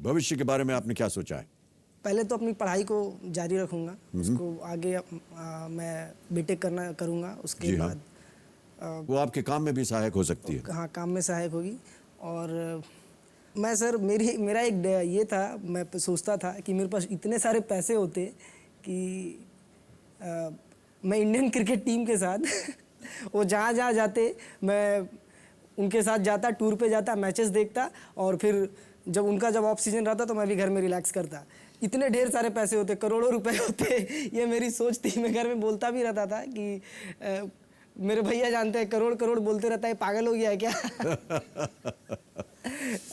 भविष्य के बारे में आपने क्या सोचा है? पहले तो अपनी पढ़ाई को जारी रखूंगा, उसको आगे मैं बीटेक करूंगा। उसके जी हाँ। बाद वो आपके काम में भी सहायक हो सकती है। हाँ, काम में सहायक होगी। और मैं सर, मेरा एक ये था, मैं सोचता था कि मेरे पास इतने सारे पैसे होते कि मैं इंडियन क्रिकेट टीम के साथ वो जहाँ जहाँ जाते मैं उनके साथ जाता, टूर पे जाता, मैचेस देखता, और फिर जब ऑफ सीजन रहता तो मैं भी घर में रिलैक्स करता। इतने ढेर सारे पैसे होते, करोड़ों रुपए होते। ये मेरी सोच थी। मैं घर में बोलता भी रहता था कि मेरे भैया जानते हैं, करोड़ करोड़ बोलते रहता है, पागल हो गया है क्या?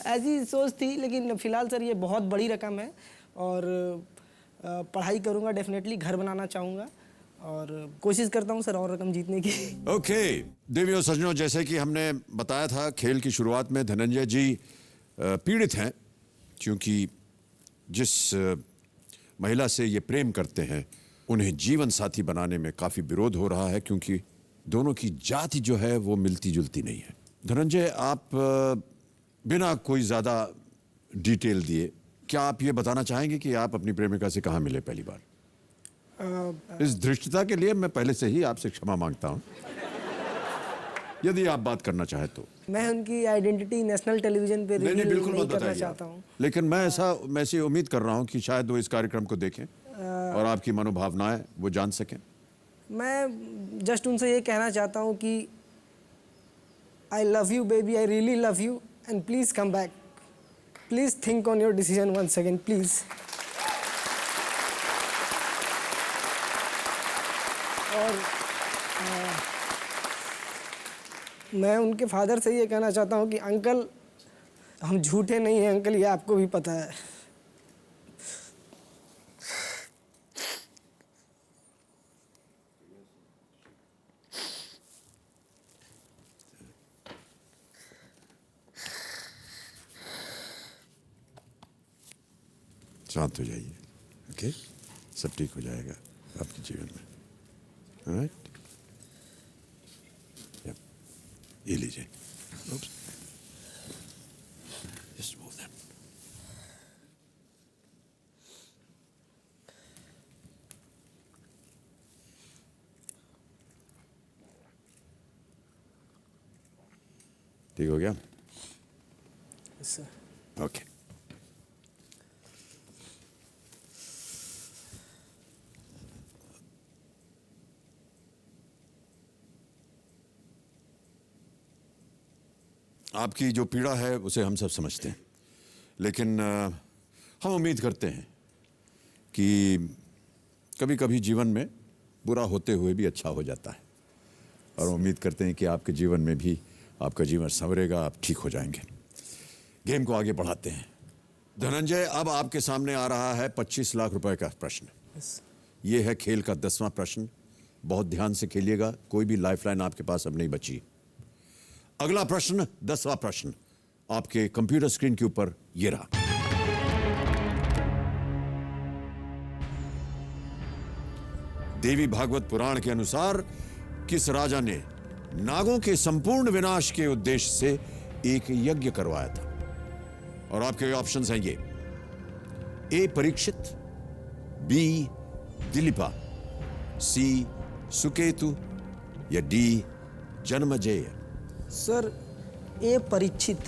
ऐसी सोच थी। लेकिन फिलहाल सर ये बहुत बड़ी रकम है और पढ़ाई करूँगा, डेफिनेटली घर बनाना चाहूँगा और कोशिश करता हूँ सर और रकम जीतने की। ओके देवियों सज्जनों, जैसे कि हमने बताया था खेल की शुरुआत में, धनंजय जी पीड़ित हैं क्योंकि जिस महिला से ये प्रेम करते हैं उन्हें जीवन साथी बनाने में काफ़ी विरोध हो रहा है, क्योंकि दोनों की जाति जो है वो मिलती जुलती नहीं है। धनंजय, आप बिना कोई ज़्यादा डिटेल दिए क्या आप ये बताना चाहेंगे कि आप अपनी प्रेमिका से कहाँ मिले पहली बार? इस धृष्टता के लिए मैं पहले से ही आपसे क्षमा मांगता हूँ, यदि आप बात करना चाहे तो। मैं उनकी आइडेंटिटी नेशनल टेलीविजन पे रिवील बिल्कुल नहीं मत करना बताइए चाहता हूँ। लेकिन मैं ऐसी उम्मीद कर रहा हूँ कि शायद वो इस कार्यक्रम को देखें और आपकी मनोभावनाएं वो जान सकें। मैं जस्ट उनसे ये कहना चाहता हूँ कि I love you baby, I really love you and please come back, please think on your decision once again please. और मैं उनके फादर से ये कहना चाहता हूँ कि अंकल, हम झूठे नहीं हैं अंकल, ये आपको भी पता है। शांत हो जाइए, ओके? सब ठीक हो जाएगा आपके जीवन में। ऑलराइट? ये लीजिए। Just move them. ठीक हो गया? ओके। आपकी जो पीड़ा है उसे हम सब समझते हैं, लेकिन हम उम्मीद करते हैं कि कभी कभी जीवन में बुरा होते हुए भी अच्छा हो जाता है, और उम्मीद करते हैं कि आपके जीवन में भी आपका जीवन संवरेगा, आप ठीक हो जाएंगे। गेम को आगे बढ़ाते हैं। धनंजय, अब आपके सामने आ रहा है 25 लाख रुपए का प्रश्न। ये है खेल का 10वां प्रश्न। बहुत ध्यान से खेलिएगा, कोई भी लाइफलाइन आपके पास अब नहीं बची। अगला प्रश्न, 10वां प्रश्न, आपके कंप्यूटर स्क्रीन के ऊपर ये रहा। देवी भागवत पुराण के अनुसार किस राजा ने नागों के संपूर्ण विनाश के उद्देश्य से एक यज्ञ करवाया था? और आपके ऑप्शंस हैं ये: ए परीक्षित, बी दिलीपा, सी सुकेतु या डी जन्मजेय? सर ए परीक्षित।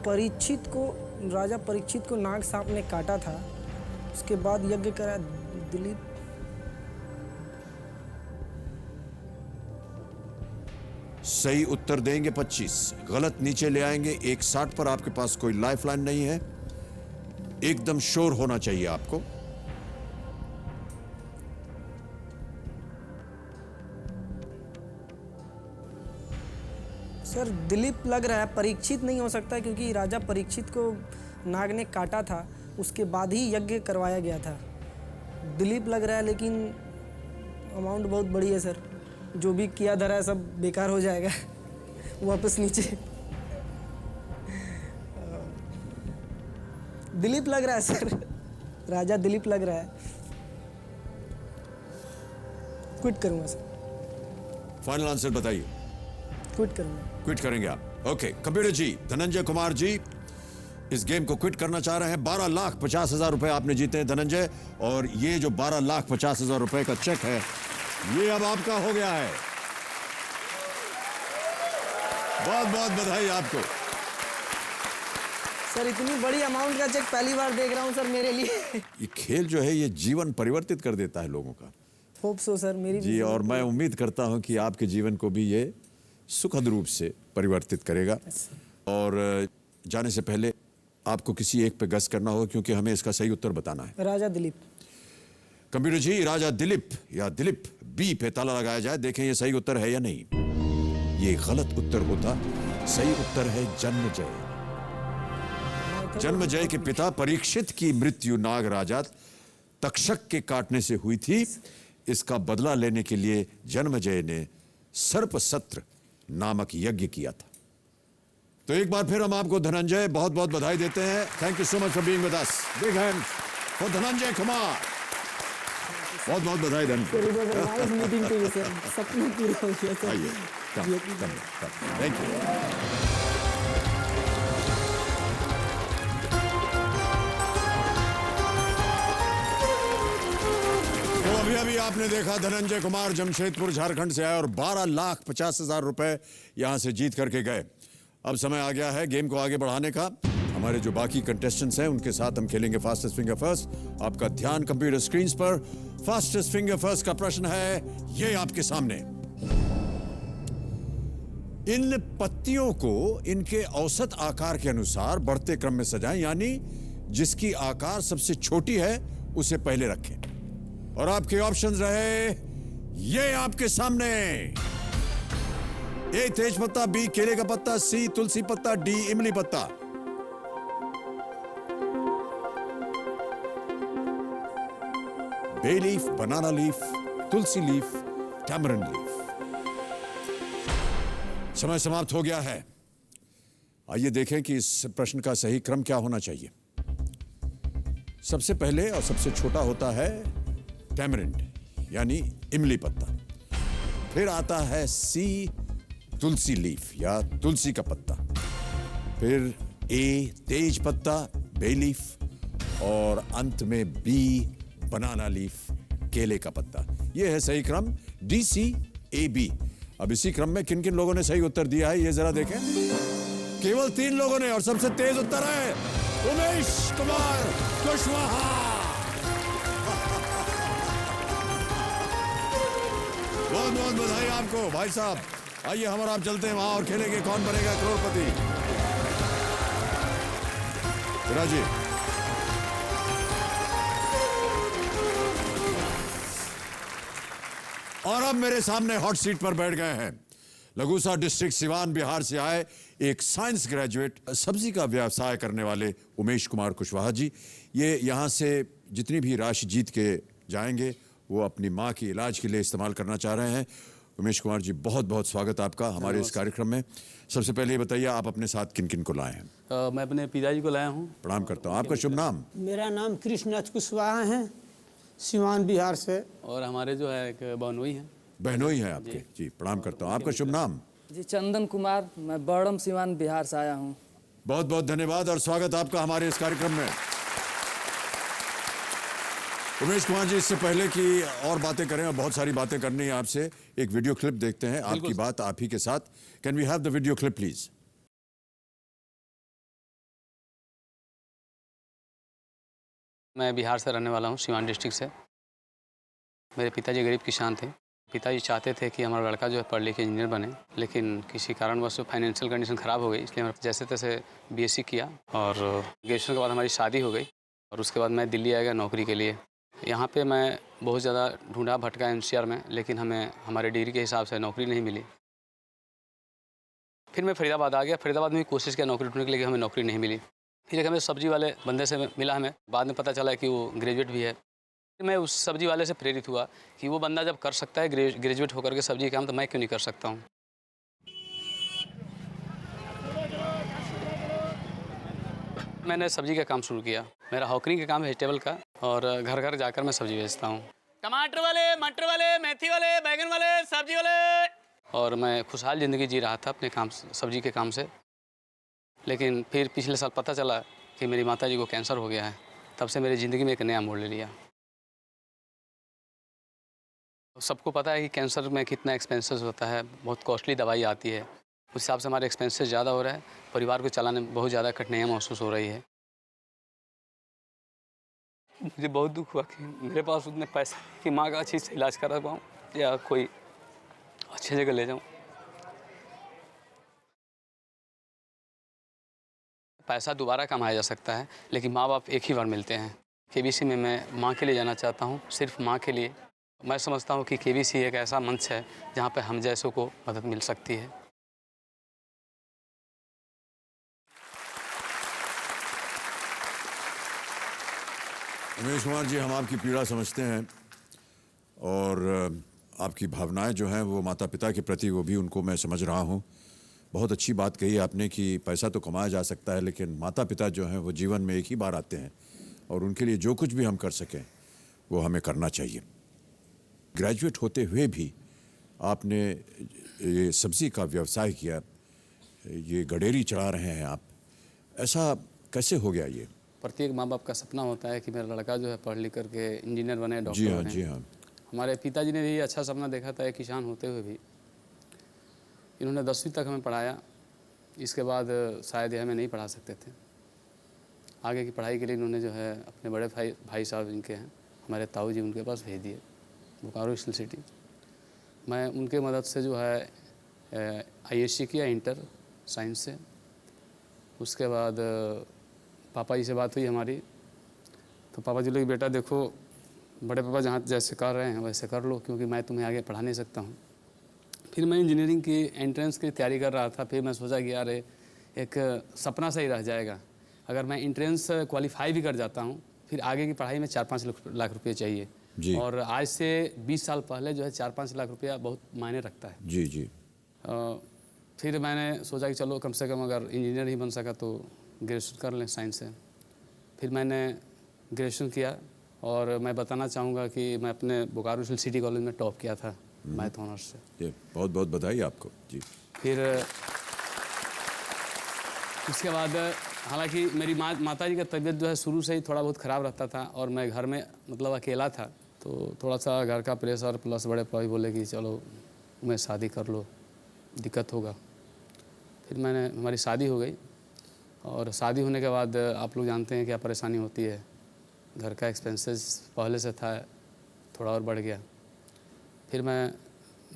परीक्षित को, राजा परीक्षित को नाग सांप ने काटा था, उसके बाद यज्ञ करा दिलीप। सही उत्तर देंगे 25, गलत नीचे ले आएंगे 160 पर। आपके पास कोई लाइफलाइन नहीं है, एकदम श्योर होना चाहिए आपको। सर दिलीप लग रहा है, परीक्षित नहीं हो सकता क्योंकि राजा परीक्षित को नाग ने काटा था, उसके बाद ही यज्ञ करवाया गया था। दिलीप लग रहा है, लेकिन अमाउंट बहुत बड़ी है सर, जो भी किया धरा है सब बेकार हो जाएगा वापस नीचे। दिलीप लग रहा है सर, राजा दिलीप लग रहा है। क्विट करूंगा सर। फाइनल आंसर बताइए। क्विट करूंगा। क्विट करेंगे आप? ओके। कंप्यूटर जी, धनंजय कुमार जी इस गेम को क्विट करना चाह रहे हैं। 12,50,000 रुपए आपने जीते हैं धनंजय, और ये जो 12,50,000 रुपए का चेक है ये अब आपका हो गया है। बहुत बहुत बधाई आपको। सर इतनी बड़ी अमाउंट का चेक पहली बार देख रहा हूँ सर मेरे लिए। ये खेल जो है ये जीवन परिवर्तित कर देता है लोगों का। होप सो सर, मेरी जी, और मैं उम्मीद करता हूं कि आपके जीवन को भी ये सुखद रूप से परिवर्तित करेगा। और जाने से पहले आपको किसी एक पे गस करना होगा, क्योंकि हमें इसका सही उत्तर बताना है। राजा दिलीप। कंप्यूटर जी, राजा दिलीप या दिलीप बी पे ताला लगाया जाए, देखें ये सही उत्तर है या नहीं। ये गलत उत्तर होता, सही उत्तर है जन्मजय। जन्मजय के पिता परीक्षित की मृत्यु नाग राजा तक्षक के काटने से हुई थी। इसका बदला लेने के लिए जन्मजय ने सर्प सत्र नामक यज्ञ किया था। तो एक बार फिर हम आपको धनंजय बहुत बहुत बधाई देते हैं। Thank you so much for being with us. Big hand for Dhananjay Kumar. बहुत बहुत बधाई धनंजय। मीटिंग के लिए सर, सपना पूरा हो गया सर। आइए, थैंक यू। तो अभी आपने देखा धनंजय कुमार जमशेदपुर झारखंड से आए और 12,50,000 रुपए यहां से जीत करके गए। अब समय आ गया है गेम को आगे बढ़ाने का। हमारे जो बाकी कंटेस्टेंट्स हैं उनके साथ हम खेलेंगे फास्टेस्ट फिंगर फर्स्ट। आपका ध्यान कंप्यूटर स्क्रीन पर। फास्टेस्ट फिंगर फर्स्ट का प्रश्न है ये आपके सामने। इन पत्तियों को इनके औसत आकार के अनुसार बढ़ते क्रम में सजाएं, यानी जिसकी आकार सबसे छोटी है उसे पहले रखें। और आपके ऑप्शंस रहे ये आपके सामने। ए तेज पत्ता, बी केले का पत्ता, सी तुलसी पत्ता, डी इमली पत्ता। बे लीफ, बनाना लीफ, तुलसी लीफ, टैमरिंड लीफ। समय समाप्त हो गया है। आइए देखें कि इस प्रश्न का सही क्रम क्या होना चाहिए। सबसे पहले और सबसे छोटा होता है टैमरिंड यानी इमली पत्ता। फिर आता है सी तुलसी लीफ या तुलसी का पत्ता। फिर ए तेज पत्ता, बे लीफ, और अंत में बी बनाना लीफ, केले का पत्ता। यह है सही क्रम, डी सी ए बी। अब इसी क्रम में किन किन लोगों ने सही उत्तर दिया है ये जरा देखें। केवल 3 लोगों ने, और सबसे तेज उत्तर है उमेश कुमार कुशवाहा। बहुत बहुत बधाई आपको भाई साहब। आइए हम और आप चलते हैं वहां और खेलेंगे कौन बनेगा करोड़पति। राजी, और अब मेरे सामने हॉट सीट पर बैठ गए हैं लगूसा डिस्ट्रिक्ट सिवान बिहार से आए एक साइंस ग्रेजुएट, सब्जी का व्यवसाय करने वाले उमेश कुमार कुशवाहा जी। ये यहाँ से जितनी भी राशि जीत के जाएंगे वो अपनी माँ की इलाज के लिए इस्तेमाल करना चाह रहे हैं। उमेश कुमार जी बहुत बहुत स्वागत आपका हमारे इस कार्यक्रम में। सबसे पहले ये बताइए आप अपने साथ किन किन को लाए हैं। मैं अपने पिताजी को लाया हूँ। प्रणाम करता हूँ। आपका शुभ नाम? मेरा नाम कृष्णनाथ कुशवाहा है, सिवान बिहार से। और हमारे जो है एक बहनोई हैं। बहनोई हैं आपके? जी प्रणाम करता हूँ। आपका शुभ नाम? जी चंदन कुमार, मैं बड़म सिवान बिहार से आया हूँ। बहुत बहुत धन्यवाद और स्वागत आपका हमारे इस कार्यक्रम में। उमेश कुमार जी, इससे पहले कि और बातें करें और बहुत सारी बातें करनी है आपसे, एक वीडियो क्लिप देखते हैं आपकी बात आप ही के साथ। Can we have the video clip please? मैं बिहार से रहने वाला हूँ, सीवान डिस्ट्रिक्ट से। मेरे पिताजी गरीब किसान थे। पिताजी चाहते थे कि हमारा लड़का जो है पढ़ लिख के इंजीनियर बने, लेकिन किसी कारणवश फाइनेंशियल कंडीशन ख़राब हो गई, इसलिए मैं जैसे तैसे बीएससी किया और ग्रेजुएशन के बाद हमारी शादी हो गई और उसके बाद मैं दिल्ली आ गया नौकरी के लिए। यहाँ पे मैं बहुत ज़्यादा ढूंढा भटका एनसीआर में, लेकिन हमें हमारे डिग्री के हिसाब से नौकरी नहीं मिली। फिर मैं फरीदाबाद आ गया। फरीदाबाद में भी कोशिश किया नौकरी ढूंढने के लिए, हमें नौकरी नहीं मिली। फिर एक हमें सब्जी वाले बंदे से मिला, हमें बाद में पता चला कि वो ग्रेजुएट भी है। मैं उस सब्जी वाले से प्रेरित हुआ कि वो बंदा जब कर सकता है ग्रेजुएट होकर के सब्जी काम, तो मैं क्यों नहीं कर सकता हूँ। मैंने सब्जी का काम शुरू किया। मेरा हॉकरिंग का काम है वेजिटेबल का, और घर घर जाकर मैं सब्जी बेचता हूँ। टमाटर वाले, मटर वाले, मेथी वाले, बैगन वाले, सब्जी वाले। और मैं खुशहाल ज़िंदगी जी रहा था अपने काम, सब्जी के काम से। लेकिन फिर पिछले साल पता चला कि मेरी माताजी को कैंसर हो गया है। तब से मेरी ज़िंदगी में एक नया मोड़ ले लिया। सबको पता है कि कैंसर में कितना एक्सपेंसेस होता है, बहुत कॉस्टली दवाई आती है। उस हिसाब से हमारे एक्सपेंसेस ज़्यादा हो रहा है, परिवार को चलाने में बहुत ज़्यादा कठिनाइयाँ महसूस हो रही है। मुझे बहुत दुख हुआ कि मेरे पास उतने पैसे कि माँ का अच्छी से इलाज करा पाऊँ या कोई अच्छी जगह ले जाऊँ। पैसा दोबारा कमाया जा सकता है, लेकिन माँ बाप एक ही बार मिलते हैं। केबीसी में मैं माँ के लिए जाना चाहता हूँ, सिर्फ माँ के लिए। मैं समझता हूँ कि केबीसी एक ऐसा मंच है जहाँ पे हम जैसों को मदद मिल सकती है। उमेश कुमार जी, हम आपकी पीड़ा समझते हैं और आपकी भावनाएं जो हैं वो माता पिता के प्रति, वो भी उनको मैं समझ रहा हूँ। बहुत अच्छी बात कही आपने कि पैसा तो कमाया जा सकता है, लेकिन माता पिता जो हैं वो जीवन में एक ही बार आते हैं और उनके लिए जो कुछ भी हम कर सकें वो हमें करना चाहिए। ग्रेजुएट होते हुए भी आपने ये सब्ज़ी का व्यवसाय किया, ये गडेरी चढ़ा रहे हैं आप, ऐसा कैसे हो गया ये? प्रत्येक माँ बाप का सपना होता है कि मेरा लड़का जो है पढ़ लिख करके इंजीनियर बने, डॉक्टर जी हाँ, बने। जी हाँ। हमारे पिताजी ने भी अच्छा सपना देखा था, एक किसान होते हुए भी। इन्होंने 10वीं तक हमें पढ़ाया। इसके बाद शायद हमें नहीं पढ़ा सकते थे। आगे की पढ़ाई के लिए इन्होंने जो है अपने बड़े भाई साहब इनके हैं, हमारे ताऊ जी, उनके पास भेज दिए, बोकारो स्टील सिटी। मैं उनके मदद से जो है ISC किया, इंटर साइंस से। उसके बाद पापा जी से बात हुई हमारी, तो पापा जी लोग, बेटा देखो बड़े पापा जहाँ जैसे कर रहे हैं वैसे कर लो, क्योंकि मैं तुम्हें आगे पढ़ा नहीं सकता हूँ। फिर मैं इंजीनियरिंग की एंट्रेंस की तैयारी कर रहा था। फिर मैं सोचा कि यार एक सपना सा ही रह जाएगा, अगर मैं एंट्रेंस क्वालिफाई भी कर जाता हूँ, फिर आगे की पढ़ाई में 4-5 लाख रुपये चाहिए जी। और आज से 20 साल पहले जो है 4-5 लाख रुपया बहुत मायने रखता है। जी जी। फिर मैंने सोचा कि चलो कम से कम अगर इंजीनियर ही बन सका तो ग्रेजुएशन कर लें साइंस से। फिर मैंने ग्रेजुएशन किया और मैं बताना चाहूँगा कि मैं अपने बोकारो सिटी कॉलेज में टॉप किया था मैथ ऑनर्स से। ये बहुत बहुत बधाई आपको जी। फिर उसके बाद हालांकि मेरी माताजी का तबीयत जो है शुरू से ही थोड़ा बहुत ख़राब रहता था और मैं घर में मतलब अकेला था, तो थोड़ा सा घर का प्रेशर प्लस बड़े भाई बोले कि चलो मैं शादी कर लो, दिक्कत होगा। फिर हमारी शादी हो गई और शादी होने के बाद आप लोग जानते हैं क्या परेशानी होती है। घर का एक्सपेंसेस पहले से था, थोड़ा और बढ़ गया। फिर मैं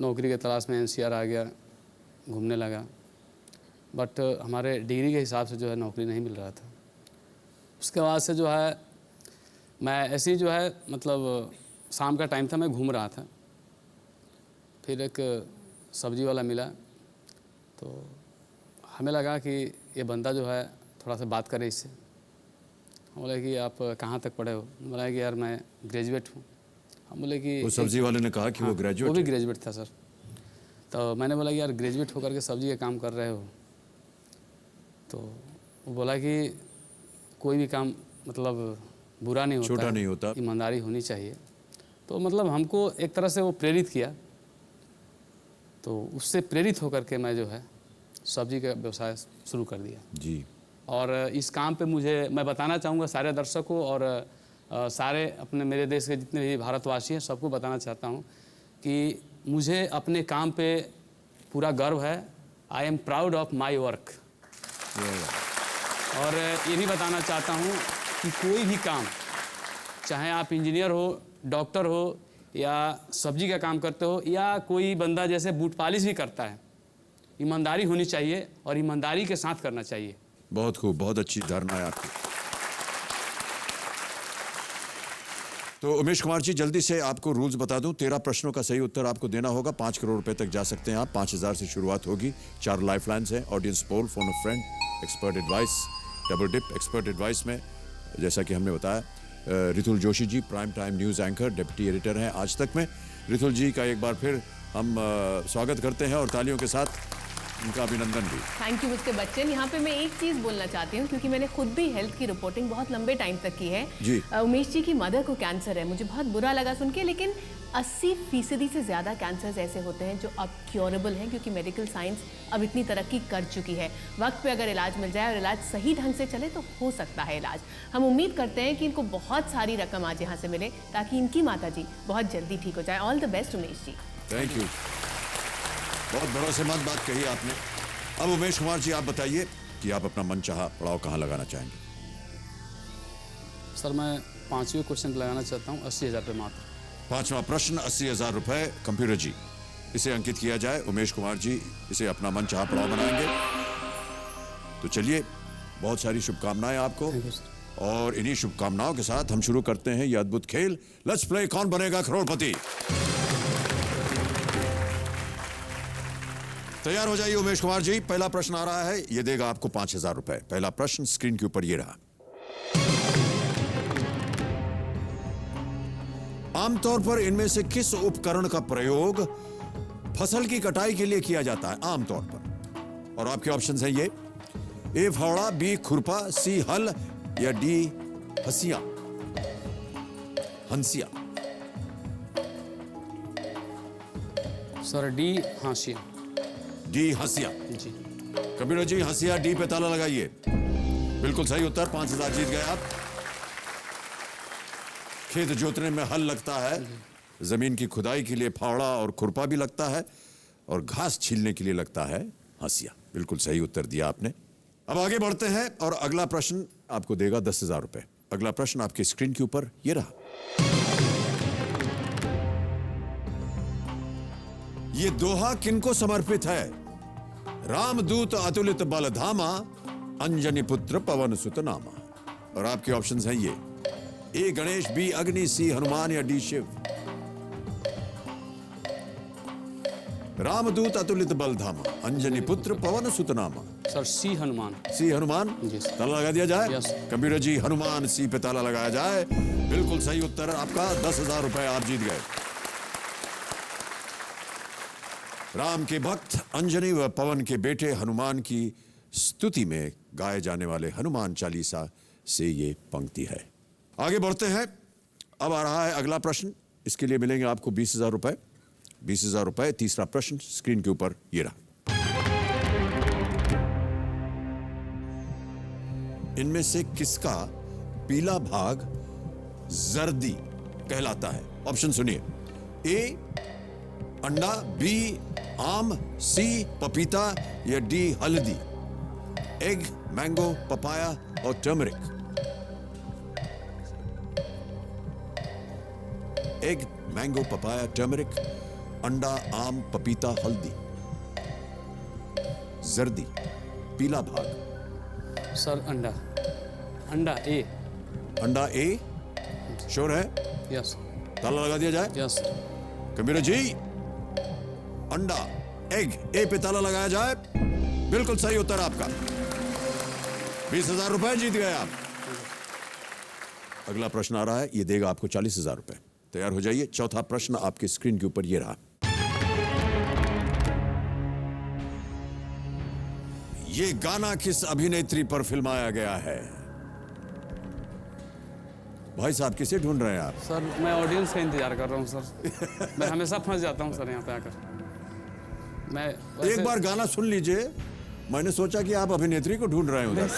नौकरी के तलाश में NCR आ गया, घूमने लगा, बट हमारे डिग्री के हिसाब से जो है नौकरी नहीं मिल रहा था। उसके बाद से जो है मैं ऐसे ही जो है मतलब शाम का टाइम था, मैं घूम रहा था, फिर एक सब्जी वाला मिला, तो हमें लगा कि ये बंदा जो है थोड़ा सा बात करे इससे। हम बोले कि आप कहाँ तक पढ़े हो? बोला कि यार मैं ग्रेजुएट हूँ। हम बोले कि वो सब्जी वाले ने कहा कि वो ग्रेजुएट, वो भी ग्रेजुएट था सर। तो मैंने बोला कि यार ग्रेजुएट होकर के सब्जी का काम कर रहे हो, तो वो बोला कि कोई भी काम मतलब बुरा नहीं होता, छोटा नहीं होता, ईमानदारी होनी चाहिए। तो मतलब हमको एक तरह से वो प्रेरित किया, तो उससे प्रेरित होकर के मैं जो है सब्जी का व्यवसाय शुरू कर दिया जी। और इस काम पे मैं बताना चाहूँगा सारे दर्शकों और सारे अपने मेरे देश के जितने भी भारतवासी हैं सबको बताना चाहता हूँ कि मुझे अपने काम पे पूरा गर्व है। I am proud of my work. और ये भी बताना चाहता हूँ कि कोई भी काम, चाहे आप इंजीनियर हो, डॉक्टर हो, या सब्जी का काम करते हो, या कोई बंदा जैसे बूट पॉलिश भी करता है, ईमानदारी होनी चाहिए और ईमानदारी के साथ करना चाहिए। बहुत खूब, बहुत अच्छी धारणा है आपकी। तो उमेश कुमार जी, जल्दी से आपको रूल्स बता दूं। 13 प्रश्नों का सही उत्तर आपको देना होगा। 5 करोड़ रुपए तक जा सकते हैं आप। 5000 से शुरुआत होगी। 4 लाइफलाइंस हैं, audience poll, phone a friend, expert advice, double dip. Expert advice में जैसा कि हमने बताया, Ritul Joshi ji prime time news anchor, deputy editor हैं आज तक में। रितुल जी का एक बार फिर हम स्वागत करते हैं और तालियों के साथ उनका अभिनंदन भी। Thank you mister Bachchan. यहाँ पे मैं एक चीज़ बोलना चाहती हूँ, क्योंकि मैंने खुद भी हेल्थ की रिपोर्टिंग बहुत लंबे टाइम तक की है। जी। उमेश जी की मदर को कैंसर है, मुझे बहुत बुरा लगा सुन के, लेकिन 80% से ज़्यादा कैंसर्स ऐसे होते हैं जो अब क्योरेबल हैं, क्योंकि मेडिकल साइंस अब इतनी तरक्की कर चुकी है। वक्त पे अगर इलाज मिल जाए और इलाज सही ढंग से चले तो हो सकता है इलाज। हम उम्मीद करते हैं कि इनको बहुत सारी रकम आज यहाँ से मिले ताकि इनकी माता जी बहुत जल्दी ठीक हो जाए। All the best Umesh ji. Thank you, बहुत भरोसेमंद बात कही आपने। अब उमेश कुमार जी, आप बताइए कि आप अपना मनचाहा पड़ाव कहाँ लगाना चाहेंगे? सर मैं 5वें क्वेश्चन पे लगाना चाहता हूँ 80,000 रुपये मात्र। 5वां प्रश्न 80,000 रुपए। कंप्यूटर जी, इसे अंकित किया जाए। उमेश कुमार जी इसे अपना मनचाहा पड़ाव बनाएंगे। तो चलिए, बहुत सारी शुभकामनाएं आपको, और इन्हीं शुभकामनाओं के साथ हम शुरू करते हैं ये अद्भुत खेल। लेट्स प्ले कौन बनेगा करोड़पति। तैयार हो जाइए उमेश कुमार जी। पहला प्रश्न आ रहा है, ये देगा आपको 5,000 रुपए। पहला प्रश्न स्क्रीन के ऊपर ये रहा। आमतौर पर इनमें से किस उपकरण का प्रयोग फसल की कटाई के लिए किया जाता है आमतौर पर? और आपके ऑप्शंस हैं ये: ए फावड़ा, बी खुरपा, सी हल, या डी हंसिया। हंसिया। सर डी हाशिया। डी हंसिया। जी। कंप्यूटर जी, हंसिया डी पे ताला लगाइए। बिल्कुल सही उत्तर। 5,000 जीत गए आप। खेत जोतने में हल लगता है, जमीन की खुदाई के लिए फावड़ा और खुरपा भी लगता है, और घास छीलने के लिए लगता है हंसिया। बिल्कुल सही उत्तर दिया आपने। अब आगे बढ़ते हैं और अगला प्रश्न आपको देगा 10,000 रुपए। अगला प्रश्न आपकी स्क्रीन के ऊपर ये रहा। ये दोहा किनको समर्पित है? रामदूत अतुलित बल धामा, अंजनी पुत्र पवन सुत नामा। और आपके ऑप्शंस हैं ये: ए गणेश, बी अग्नि, सी हनुमान, या डी शिव। रामदूत अतुलित बल धामा, अंजनी पुत्र पवन सुत नामा। सर सी हनुमान। सी हनुमान। जी सर। ताला लगा दिया जाए। यस। कंप्यूटर जी, हनुमान सी पे ताला लगाया जाए। बिल्कुल सही उत्तर आपका। 10,000 रुपए आप जीत गए। राम के भक्त अंजनी व पवन के बेटे हनुमान की स्तुति में गाए जाने वाले हनुमान चालीसा से ये पंक्ति है। आगे बढ़ते हैं। अब आ रहा है अगला प्रश्न। इसके लिए मिलेंगे आपको 20,000 रुपए। 20,000 रुपए। तीसरा प्रश्न स्क्रीन के ऊपर ये रहा। इनमें से किसका पीला भाग जर्दी कहलाता है? ऑप्शन सुनिए: ए अंडा, बी आम, सी पपीता, या डी हल्दी। एग, मैंगो, पपाया और turmeric. Egg, mango, papaya, turmeric, अंडा, आम, पपीता, हल्दी। जर्दी, पीला भाग। सर अंडा। अंडा ए। अंडा ए। श्योर है? यस। ताला लगा दिया जाए। यस। कंप्यूटर जी, अंडा, एग, ए पे ताला लगाया जाए। बिल्कुल सही उत्तर आपका। 20,000 रुपए जीत गए आप। अगला प्रश्न आ रहा है, ये देगा आपको 40,000 रुपए। तैयार हो जाइए। चौथा प्रश्न आपके स्क्रीन के ऊपर ये रहा। ये गाना किस अभिनेत्री पर फिल्माया गया है? भाई साहब, किसे ढूंढ रहे हैं आप? सर मैं ऑडियंस का इंतजार कर रहा हूँ सर। मैं हमेशा फंस जाता हूँ सर यहाँ पे आकर। मैं एक बार गाना सुन लीजिए। मैंने सोचा कि आप अभिनेत्री को ढूंढ रहे हैं उधर।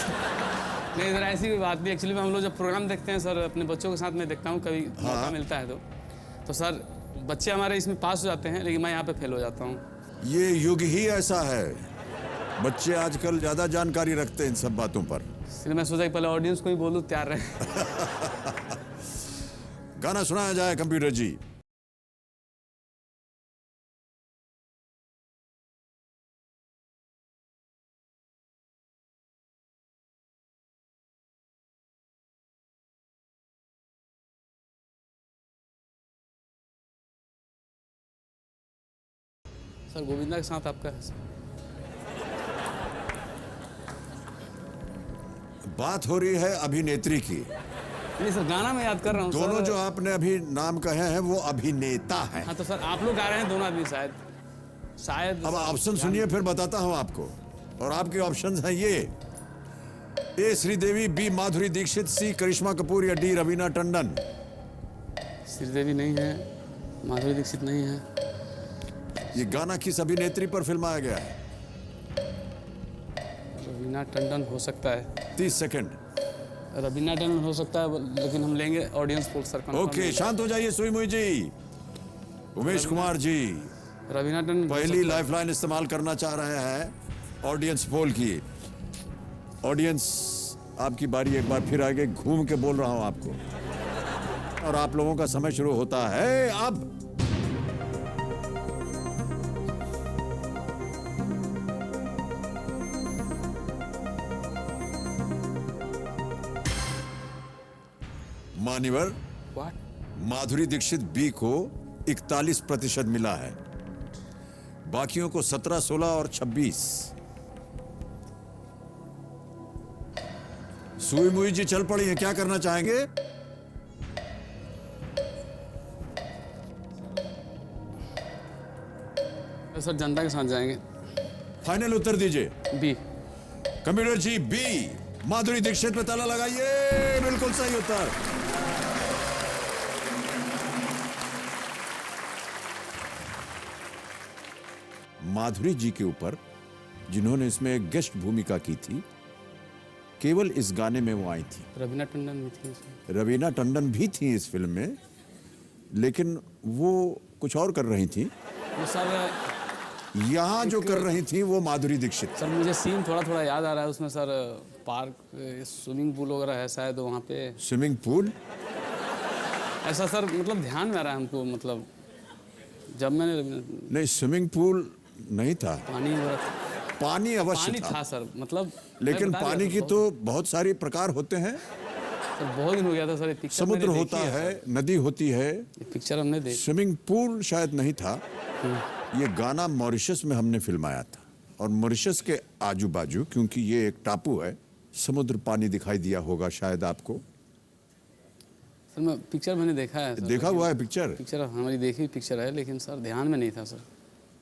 नहीं सर, ऐसी कोई बात नहीं। एक्चुअली में हम लोग जब प्रोग्राम देखते हैं सर, अपने बच्चों के साथ में देखता हूँ, कभी मौका मिलता है तो सर बच्चे हमारे इसमें पास हो जाते हैं, लेकिन मैं यहाँ पे फेल हो जाता हूँ। ये युग ही ऐसा है, बच्चे आजकल ज़्यादा जानकारी रखते हैं इन सब बातों पर। इसलिए मैं सोचा कि पहले ऑडियंस को ही बोलूँ, तैयार रहे। गाना सुनाया जाए कंप्यूटर जी। सर गोविंदा के साथ आपका है सर। बात हो रही है अभिनेत्री की। नहीं सर, गाना मैं याद कर रहा हूँ। दोनों जो आपने अभी नाम कहे हैं वो अभिनेता हैं। हाँ तो सर आप लोग गा रहे हैं दोनों आदमी, शायद। अब ऑप्शन सुनिए, फिर बताता हूं आपको। और आपके ऑप्शंस हैं ये: ए श्रीदेवी, बी माधुरी दीक्षित, सी करिश्मा कपूर या डी रवीना टंडन। श्रीदेवी नहीं है, माधुरी दीक्षित नहीं है। ये गाना किस अभिनेत्री पर फिल्माया गया है? रवीना टंडन हो सकता है। 30 सेकंड। रवीना टंडन हो सकता है, लेकिन हम लेंगे ऑडियंस पोल सर। ओके, शांत हो जाइए सुई मुई जी। उमेश कुमार जी रवीना टंडन पहली लाइफलाइन इस्तेमाल करना चाह रहे हैं ऑडियंस पोल की। ऑडियंस, आपकी बारी। एक बार फिर आगे घूम के बोल रहा हूं आपको, और आप लोगों का समय शुरू होता है अब। मान्यवर, माधुरी दीक्षित बी को 41% मिला है, बाकियों को 17, 16 और 26। सुई मुई जी चल पड़ी है, क्या करना चाहेंगे? सर जनता के साथ जाएंगे। फाइनल उत्तर दीजिए। B. Computer G B, Madhuri Dixit पे ताला लगाइए। बिल्कुल सही उत्तर। माधुरी जी के ऊपर, जिन्होंने इसमें एक गेस्ट भूमिका की थी, केवल इस गाने में वो आई थी। रवीना टंडन भी थी इसमें। रवीना टंडन भी थी इस फिल्म में, लेकिन वो कुछ और कर रही थी। वो सर यहाँ जो कर रही थी वो माधुरी दीक्षित। सर मुझे सीन थोड़ा थोड़ा याद आ रहा है उसमें सर। पार्क, स्विमिंग पूल वगैरह है शायद वहाँ पे। Swimming pool? ऐसा सर, मतलब ध्यान में आ रहा है हमको, मतलब जब मैंने नहीं, स्विमिंग पूल नहीं था। पानी वगैरह, पानी अवश्य पानी था सर, मतलब। लेकिन पानी की तो बहुत सारी प्रकार होते हैं। सर बहुत दिन हो गया था सर। पिक्चर समुद्र होता है, नदी होती है। पिक्चर हमने देखी। स्विमिंग पूल शायद नहीं था। ये गाना मॉरिशस में हमने फिल्माया था, और मॉरिशस के आजू बाजू, क्योंकि ये एक टापू है, समुद्र पानी दिखाई दिया होगा शायद आपको। सर मैं पिक्चर मैंने देखा है सर। देखा हुआ है पिक्चर? पिक्चर हमारी देखी पिक्चर है, लेकिन सर ध्यान में नहीं था सर।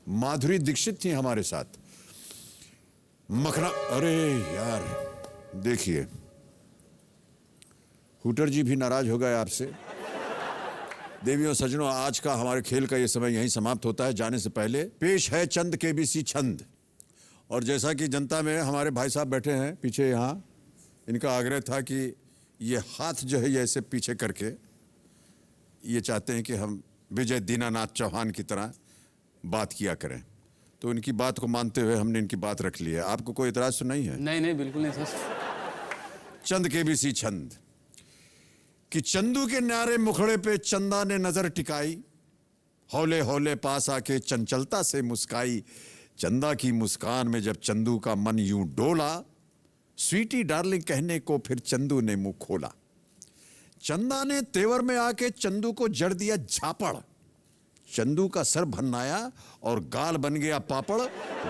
माधुरी दीक्षित थी हमारे साथ। मखना, अरे यार देखिए, हुटर जी भी नाराज हो गए आपसे। देवियों सज्जनों, आज का हमारे खेल का ये समय यहीं समाप्त होता है। जाने से पहले पेश है चंद केबीसी छंद। और जैसा कि जनता में हमारे भाई साहब बैठे हैं पीछे, यहाँ इनका आग्रह था कि ये हाथ जो है ये ऐसे पीछे करके, ये चाहते हैं कि हम विजय दीनानाथ चौहान की तरह बात किया करें। तो इनकी बात को मानते हुए हमने इनकी बात रख ली है। आपको कोई इतराज तो नहीं है? नहीं नहीं, बिल्कुल नहीं सर। चंद केबीसी छंद कि चंदू के न्यारे मुखड़े पे चंदा ने नजर टिकाई, हौले हौले पास आके चंचलता से मुस्काई। चंदा की मुस्कान में जब चंदू का मन यूं डोला, स्वीटी डार्लिंग कहने को फिर चंदू ने मुंह खोला। चंदा ने तेवर में आके चंदू को जड़ दिया झापड़। चंदू का सर भन्नाया और गाल बन गया पापड़।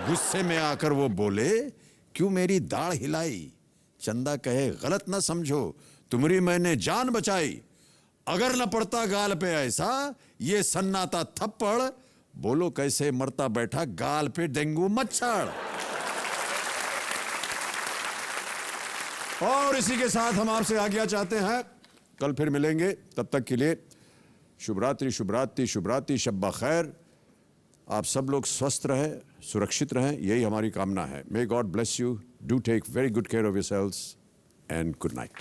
गुस्से में आकर वो बोले, क्यों मेरी दाढ़ हिलाई? चंदा कहे, गलत ना समझो, तुम्हारी मैंने जान बचाई। अगर न पड़ता गाल पे ऐसा ये सन्नाटा थप्पड़, बोलो कैसे मरता बैठा गाल पे डेंगू मच्छर। और इसी के साथ हम आपसे आज्ञा चाहते हैं। कल फिर मिलेंगे, तब तक के लिए शुभ रात्रि, शुभ रात्रि, शुभ रात्रि, शब्बा खैर। आप सब लोग स्वस्थ रहें, सुरक्षित रहें, यही हमारी कामना है। May God bless you. Do take very good care of yourselves. and good night.